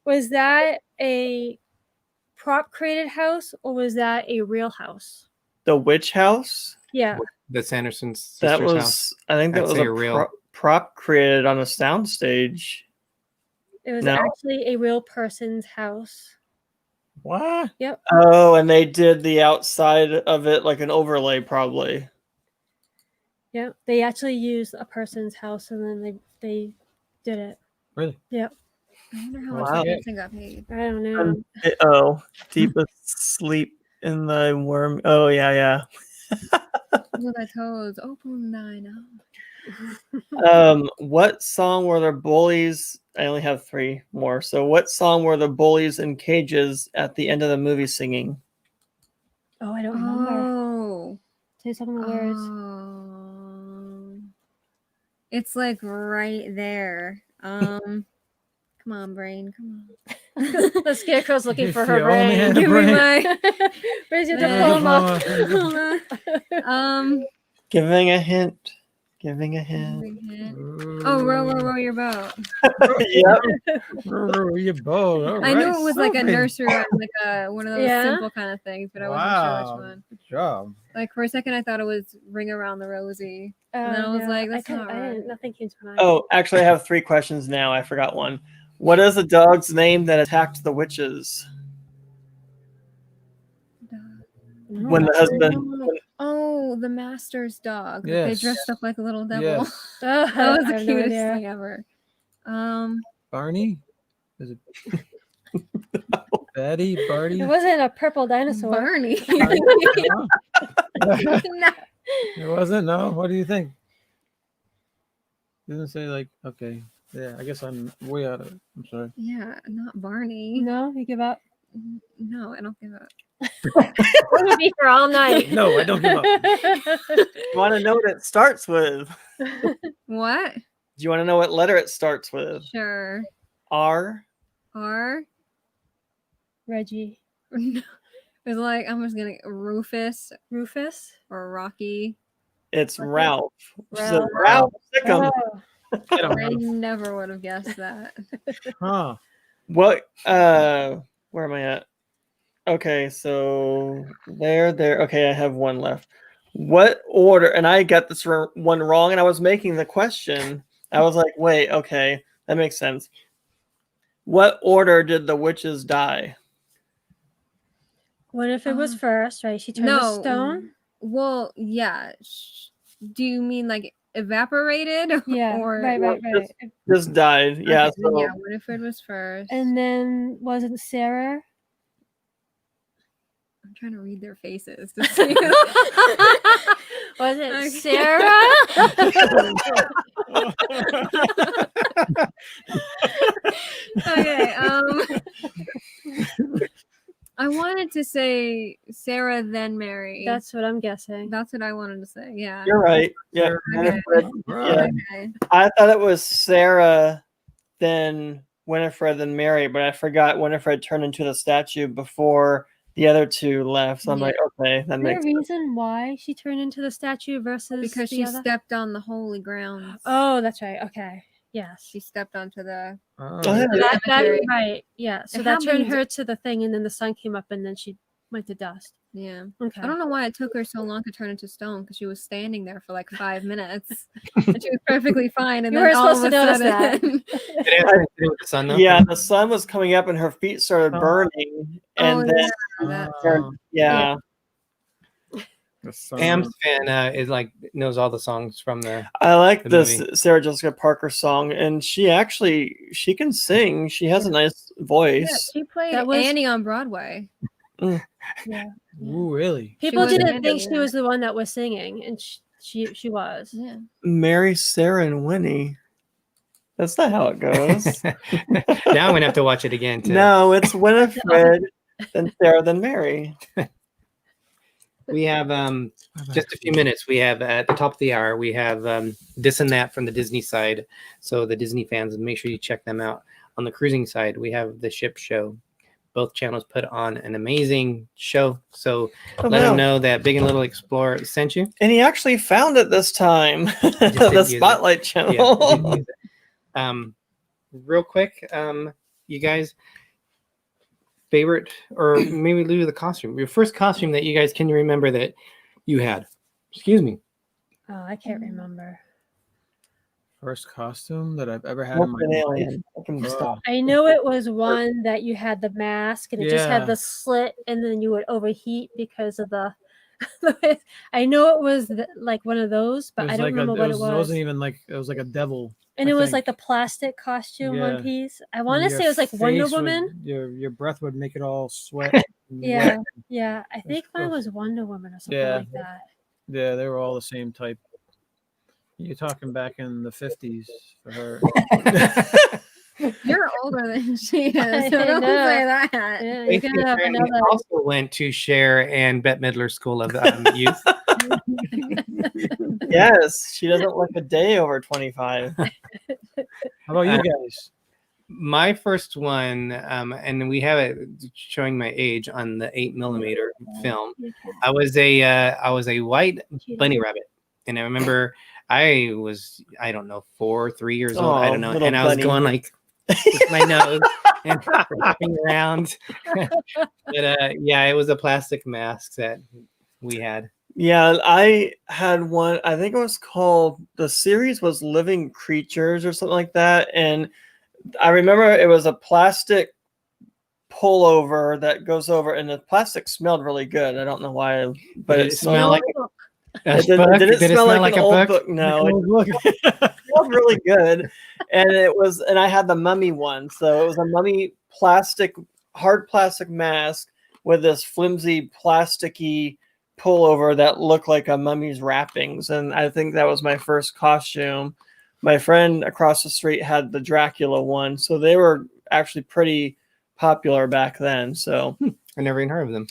S4: was that a prop created house or was that a real house?
S2: The witch house?
S4: Yeah.
S1: The Sanderson's
S2: That
S1: sister's
S2: was,
S1: house.
S2: I think that
S1: I'd
S2: was
S1: say
S2: a
S1: real.
S2: prop created on a soundstage.
S4: It was
S2: No.
S4: actually a real person's house.
S3: What?
S4: Yep.
S2: Oh, and they did the outside of it like an overlay, probably.
S4: Yep. They actually used a person's house and then they did it.
S3: Really?
S4: Yep.
S5: I wonder how
S2: Wow.
S5: much that person got paid.
S4: I don't know.
S2: Deepest sleep in the worm. Oh, yeah.
S5: With the toes open 9 out.
S2: What song were the bullies? I only have 3 more. So, what song were the bullies in cages at the end of the movie singing?
S4: Oh, I don't remember.
S5: Oh.
S4: Say some of the words.
S5: It's like right there. Come on, brain. Come
S4: The scarecrow's looking
S3: If
S4: for her
S3: you only
S4: brain.
S3: had a
S5: Give me
S3: brain.
S5: my.
S4: Where's your
S5: Yeah.
S4: diploma?
S5: Hold on.
S2: Giving a hint. Giving a hint.
S5: Big hint. Oh, row your boat.
S2: Yep.
S3: Your boat. All
S5: I knew
S3: right,
S5: it was like a
S3: Sophie.
S5: nursery rhyme, like one of those
S4: Yeah.
S5: simple kind of things, but I wasn't sure which one.
S3: Good job.
S5: Like for a second, I thought it was Ring Around the Rosie. And then I was like, that's not right.
S4: Nothing came to mind.
S2: Oh, actually, I have 3 questions now. I forgot one. What is the dog's name that attacked the witches? When the husband.
S5: Oh, the master's dog.
S3: Yes.
S5: They dressed up like a little devil.
S3: Yes.
S4: Oh,
S5: That was
S4: I
S5: the
S4: have no
S5: cutest
S4: idea.
S5: thing ever.
S3: Barney? Is it Betty? Barty?
S4: It wasn't a purple dinosaur.
S5: Barney.
S3: Barney?
S5: No.
S3: It wasn't? No? What do you think? Didn't say like, okay. Yeah, I guess I'm way out of it. I'm sorry.
S5: Yeah, not Barney.
S4: No, you give up.
S5: No, I don't give up.
S4: We're gonna be here all night.
S3: No, I don't give up.
S2: You want to know what it starts with?
S5: What?
S2: Do you want to know what letter it starts with?
S5: Sure.
S2: R.
S5: R.
S4: Reggie.
S5: It was like I'm just gonna
S4: Rufus.
S5: or Rocky.
S2: It's
S4: Okay.
S2: Ralph. She said,
S4: Ralph.
S2: Ralph Sickum.
S4: Oh,
S3: Get 'em,
S5: I
S3: Ralph.
S5: never would have guessed that.
S3: Huh.
S2: What? Where am I at? Okay, so there. Okay, I have one left. What order? And I got this one wrong, and I was making the question. I was like, wait, okay, that makes sense. What order did the witches die?
S4: what if it was first, right? She turned to stone.
S5: Well, yeah. Do you mean like evaporated?
S4: Yeah,
S5: Or
S4: right.
S2: Just died. Yeah.
S5: Okay, then
S2: So
S5: yeah, Winifred was first.
S4: And then wasn't Sarah?
S5: I'm trying to read their faces to see.
S4: Was it
S5: Okay.
S4: Sarah?
S5: Okay. I wanted to say Sarah, then Mary.
S4: That's what I'm guessing.
S5: That's what I wanted to say. Yeah.
S2: you're right. Yeah.
S3: Sarah.
S2: Winifred.
S3: Right.
S5: Okay.
S2: I thought it was Sarah, then Winifred, then Mary, but I forgot Winifred turned into the statue before the other 2 left. So I'm
S5: Yeah.
S2: like, okay, that
S4: Is there a
S2: makes sense.
S4: reason why she turned into the statue versus
S5: Because
S4: the
S5: she
S4: other?
S5: stepped on the holy grounds.
S4: Oh, that's right. Okay. Yes.
S5: She stepped onto the.
S3: Oh,
S2: Oh, yeah.
S4: That
S5: cemetery.
S4: right. Yeah. So
S5: It
S4: that turned
S5: happened-
S4: her to the thing, and then the sun came up, and then she went to dust.
S5: Yeah.
S4: Okay.
S5: I don't know why it took her so long to turn into stone because she was standing there for like 5 minutes and she was perfectly fine. And
S4: You
S5: then
S4: weren't
S5: all
S4: supposed
S5: of a
S4: to notice that.
S5: sudden,
S1: Did it have anything to do with the sun, though?
S2: Yeah, the sun was coming up and her feet started
S3: Oh.
S2: burning. And
S5: Oh,
S2: then,
S5: yeah, that-
S2: yeah,
S3: the sun.
S1: Sam's fan is like knows all the songs from the.
S2: I like
S1: The
S2: this
S1: movie.
S2: Sarah Jessica Parker song. And she can sing. She has a nice
S5: yeah,
S2: voice.
S5: she played
S4: That was-
S5: Annie on Broadway.
S4: Yeah.
S3: Ooh, really?
S4: People
S5: was
S4: didn't
S5: Amanda,
S4: think she
S5: yeah.
S4: was the one that was singing, and she was.
S5: Yeah.
S2: Mary, Sarah, and Winnie. That's not how it goes.
S1: Now I'm gonna have to watch it again too.
S2: No, it's Winifred, then Sarah, then Mary.
S1: We have just a few minutes. We have at the top of the hour. We have this and that from the Disney side. So the Disney fans, make sure you check them out. On the cruising side, we have the ship show. Both channels put on an amazing show. So
S2: Oh,
S1: let
S2: wow.
S1: them know that Big and Little Explorer sent you.
S2: And he actually found it this time.
S1: didn't
S2: The
S1: use it.
S2: Spotlight
S1: Yeah,
S2: channel.
S1: we didn't use it. Real quick, you guys, favorite, or maybe leave the costume. Your first costume that you guys can remember that you had. Excuse me.
S4: Oh, I can't remember.
S3: First costume that I've ever had in my
S2: An
S3: life.
S2: alien. I can stop.
S4: I know it was one that you had the mask and it just
S3: Yeah.
S4: had the slit, and then you would overheat because of the. I know it was like one of those, but
S3: It
S4: I
S3: was
S4: don't
S3: like
S4: remember what it was.
S3: wasn't even like it was like a devil.
S4: And
S3: I
S4: it was
S3: think.
S4: like the plastic costume
S3: Yeah.
S4: one piece. I want to
S3: Your
S4: say it was like Wonder
S3: face would-
S4: Woman.
S3: your breath would make it all sweat. and
S4: Yeah,
S3: wet.
S4: yeah. I think mine
S3: gross.
S4: was Wonder Woman or something
S3: Yeah.
S4: like that.
S3: Yeah, they were all the same type. You're talking back in the 50s for her.
S5: You're older than she is.
S4: I
S5: So don't
S4: know.
S5: say that.
S4: Yeah, you're
S1: Lacey
S4: gonna have
S1: apparently
S4: another.
S1: also went to Cher and Bette Midler School of Youth.
S2: Yes, she doesn't look a day over 25.
S3: How about you guys?
S1: My first one, and we have it showing my age on the 8mm film. I was a white bunny rabbit, and I remember I was, I don't know, 3 years old. I
S2: Oh,
S1: don't know.
S2: little
S1: And I was
S2: bunny.
S1: going like with my nose and hopping around. But yeah, it was a plastic mask that we had.
S2: Yeah, I had one. I think it was called, the series was Living Creatures or something like that. And I remember it was a plastic pullover that goes over, and the plastic smelled really good. I don't know why, but
S1: Did
S2: it
S1: it smell
S2: smelled
S1: like
S4: Book.
S1: a
S2: it didn't,
S1: book?
S2: it didn't
S1: Did it
S2: smell
S1: smell
S2: like
S1: like
S2: an
S1: a
S2: old
S1: book?
S2: book. No, it
S3: Look.
S2: smelled really good. And it was, and I had the mummy one. So it was a mummy plastic, hard plastic mask with this flimsy, plasticky pullover that looked like a mummy's wrappings. And I think that was my first costume. My friend across the street had the Dracula one. So they were actually pretty popular back then. So
S1: I never even heard of them.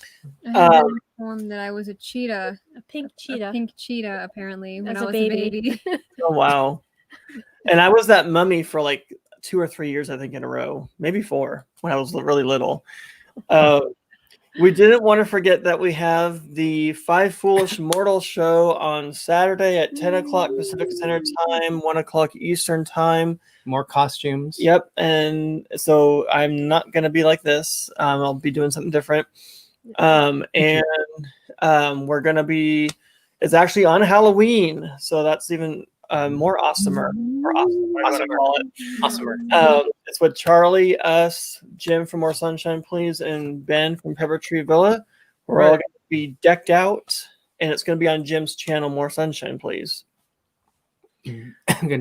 S5: I had been informed that I was a cheetah,
S4: A pink cheetah.
S5: a pink cheetah, apparently, when
S4: As
S5: I
S4: a
S5: was a
S4: baby.
S5: baby.
S2: oh wow. And I was that mummy for like 2 or 3 years, I think, in a row, maybe 4 when I was really little. We didn't want to forget that we have the Five Foolish Mortals show on Saturday at 10 o'clock Pacific Standard Time, 1 o'clock Eastern Time.
S1: More costumes.
S2: Yep. And so I'm not going to be like this. I'll be doing something different. And we're going to be, it's actually on Halloween. So that's even more awesomer. Or awesome, whatever you wanna call it.
S1: Awesomer.
S2: It's with Charlie, us, Jim from More Sunshine Please, and Ben from Pepper Tree Villa. We're all going to be decked out, and it's going to be on Jim's channel, More Sunshine Please.
S1: Going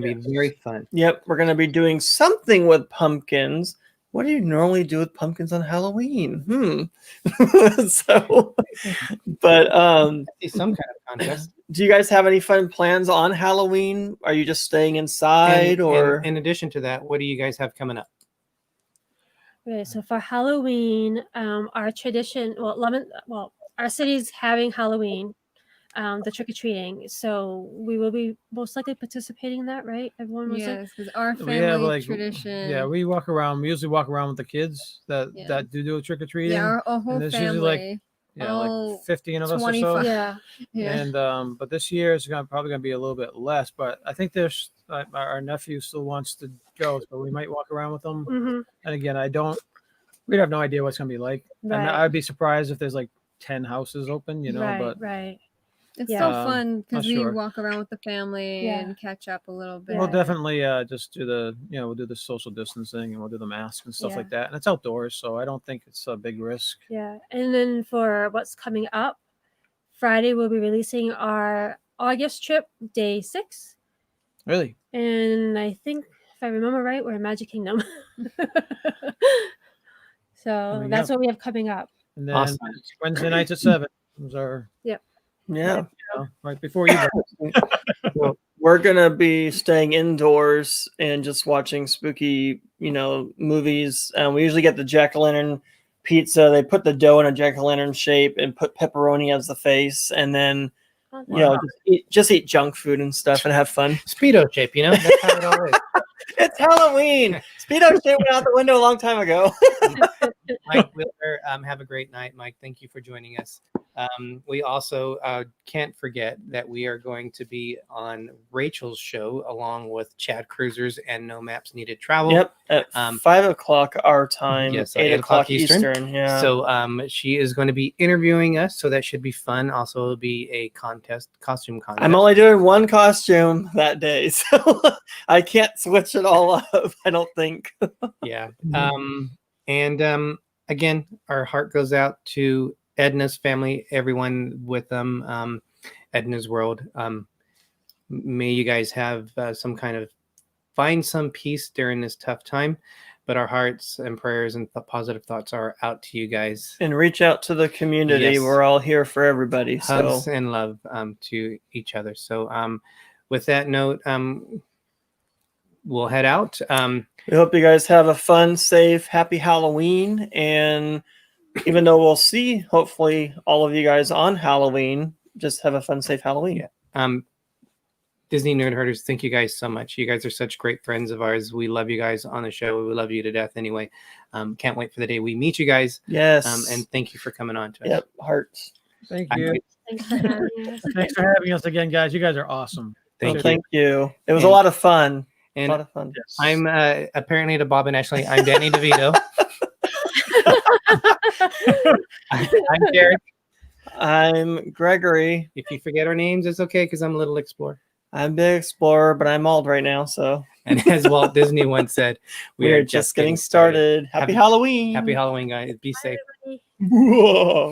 S1: to be very fun.
S2: Yep, we're going to be doing something with pumpkins. What do you normally do with pumpkins on Halloween? So, but
S1: See some kind of contest.
S2: do you guys have any fun plans on Halloween? Are you just staying inside, or
S1: in addition to that, what do you guys have coming up?
S4: Okay, so for Halloween, our tradition, our city's having Halloween, the trick or treating. So we will be most likely participating in that, right? Everyone was
S5: Yes, because our
S3: We have
S5: family
S3: like
S5: tradition.
S3: Yeah, we walk around. We usually walk around with the kids that
S5: Yeah.
S3: do a trick or treating.
S5: Yeah, our whole
S3: there's
S5: family.
S3: usually like 15 of us or
S5: 25.
S3: so.
S4: Yeah.
S5: Yeah.
S3: And but this year it's probably gonna be a little bit less. But I think there's our nephew still wants to go, so we might walk around with him.
S4: Mm-hmm.
S3: And again, we have no idea what's gonna be like. And
S4: Right.
S3: I'd be surprised if there's like 10 houses open, you know.
S4: Right.
S3: But
S4: Right.
S5: It's
S4: Yeah.
S5: so fun because we
S3: sure.
S5: walk around with the family
S4: Yeah.
S5: and catch up a little bit.
S3: we'll
S4: Yeah.
S3: definitely just do we'll do the social distancing and we'll do the masks and stuff
S4: Yeah.
S3: like that. And it's outdoors, so I don't think it's a big risk.
S4: Yeah. And then for what's coming up, Friday we'll be releasing our August trip, day 6.
S3: Really?
S4: And I think, if I remember right, we're in Magic Kingdom. So that's what we have coming up.
S3: And then
S1: Awesome.
S3: Wednesday nights at 7 was our
S2: yeah.
S3: right before you go.
S2: We're gonna be staying indoors and just watching spooky, movies. We usually get the jack-o'-lantern pizza. They put the dough in a jack-o'-lantern shape and put pepperoni as the face, and then just eat junk food and stuff and have fun.
S1: Speedo shape, that's how it all is.
S2: It's Halloween. Speedo shit went out the window a long time ago.
S1: Mike Wheeler, have a great night. Mike, thank you for joining us. We also can't forget that we are going to be on Rachel's show along with ChadCruisers and No Maps Needed Travel.
S2: Yep, at 5 o'clock our time.
S1: Yes,
S2: 8 o'clock Eastern. Yeah.
S1: So she is going to be interviewing us, so that should be fun. Also, it'll be a costume contest.
S2: I'm only doing one costume that day, so I can't switch it all up, I don't think.
S1: Yeah. And again, our heart goes out to Edna's family, everyone with them, Edna's World. May you guys have find some peace during this tough time, but our hearts and prayers and positive thoughts are out to you guys.
S2: And reach out to the community.
S1: Yes.
S2: We're all here for everybody.
S1: Hugs
S2: So
S1: and love to each other. So with that note, we'll head out.
S2: we hope you guys have a fun, safe, happy Halloween. And even though we'll see, hopefully, all of you guys on Halloween, just have a fun, safe Halloween.
S1: Yeah. Dizney Nerd Herders, thank you guys so much. You guys are such great friends of ours. We love you guys on the show. We love you to death anyway. Can't wait for the day we meet you guys.
S2: Yes.
S1: And thank you for coming on to us.
S2: Yep, hearts.
S3: Thank you.
S4: Thanks for having us.
S3: Thanks for having us again, guys. You guys are awesome.
S1: Thank you.
S2: Thank you. It was a
S1: And-
S2: lot of fun. A
S1: And
S2: lot of fun.
S3: Yes.
S1: I'm apparently to Bob and Ashley, I'm Danny DeVito. I'm Derek.
S2: I'm Gregory.
S1: If you forget our names, it's okay because I'm a little explorer.
S2: I'm Big Explorer, but I'm old right now, so
S1: And as Walt Disney once said,
S2: we are just getting started. Happy Halloween.
S1: Happy Halloween, guys. Be safe.
S4: Everybody.
S2: Whoa.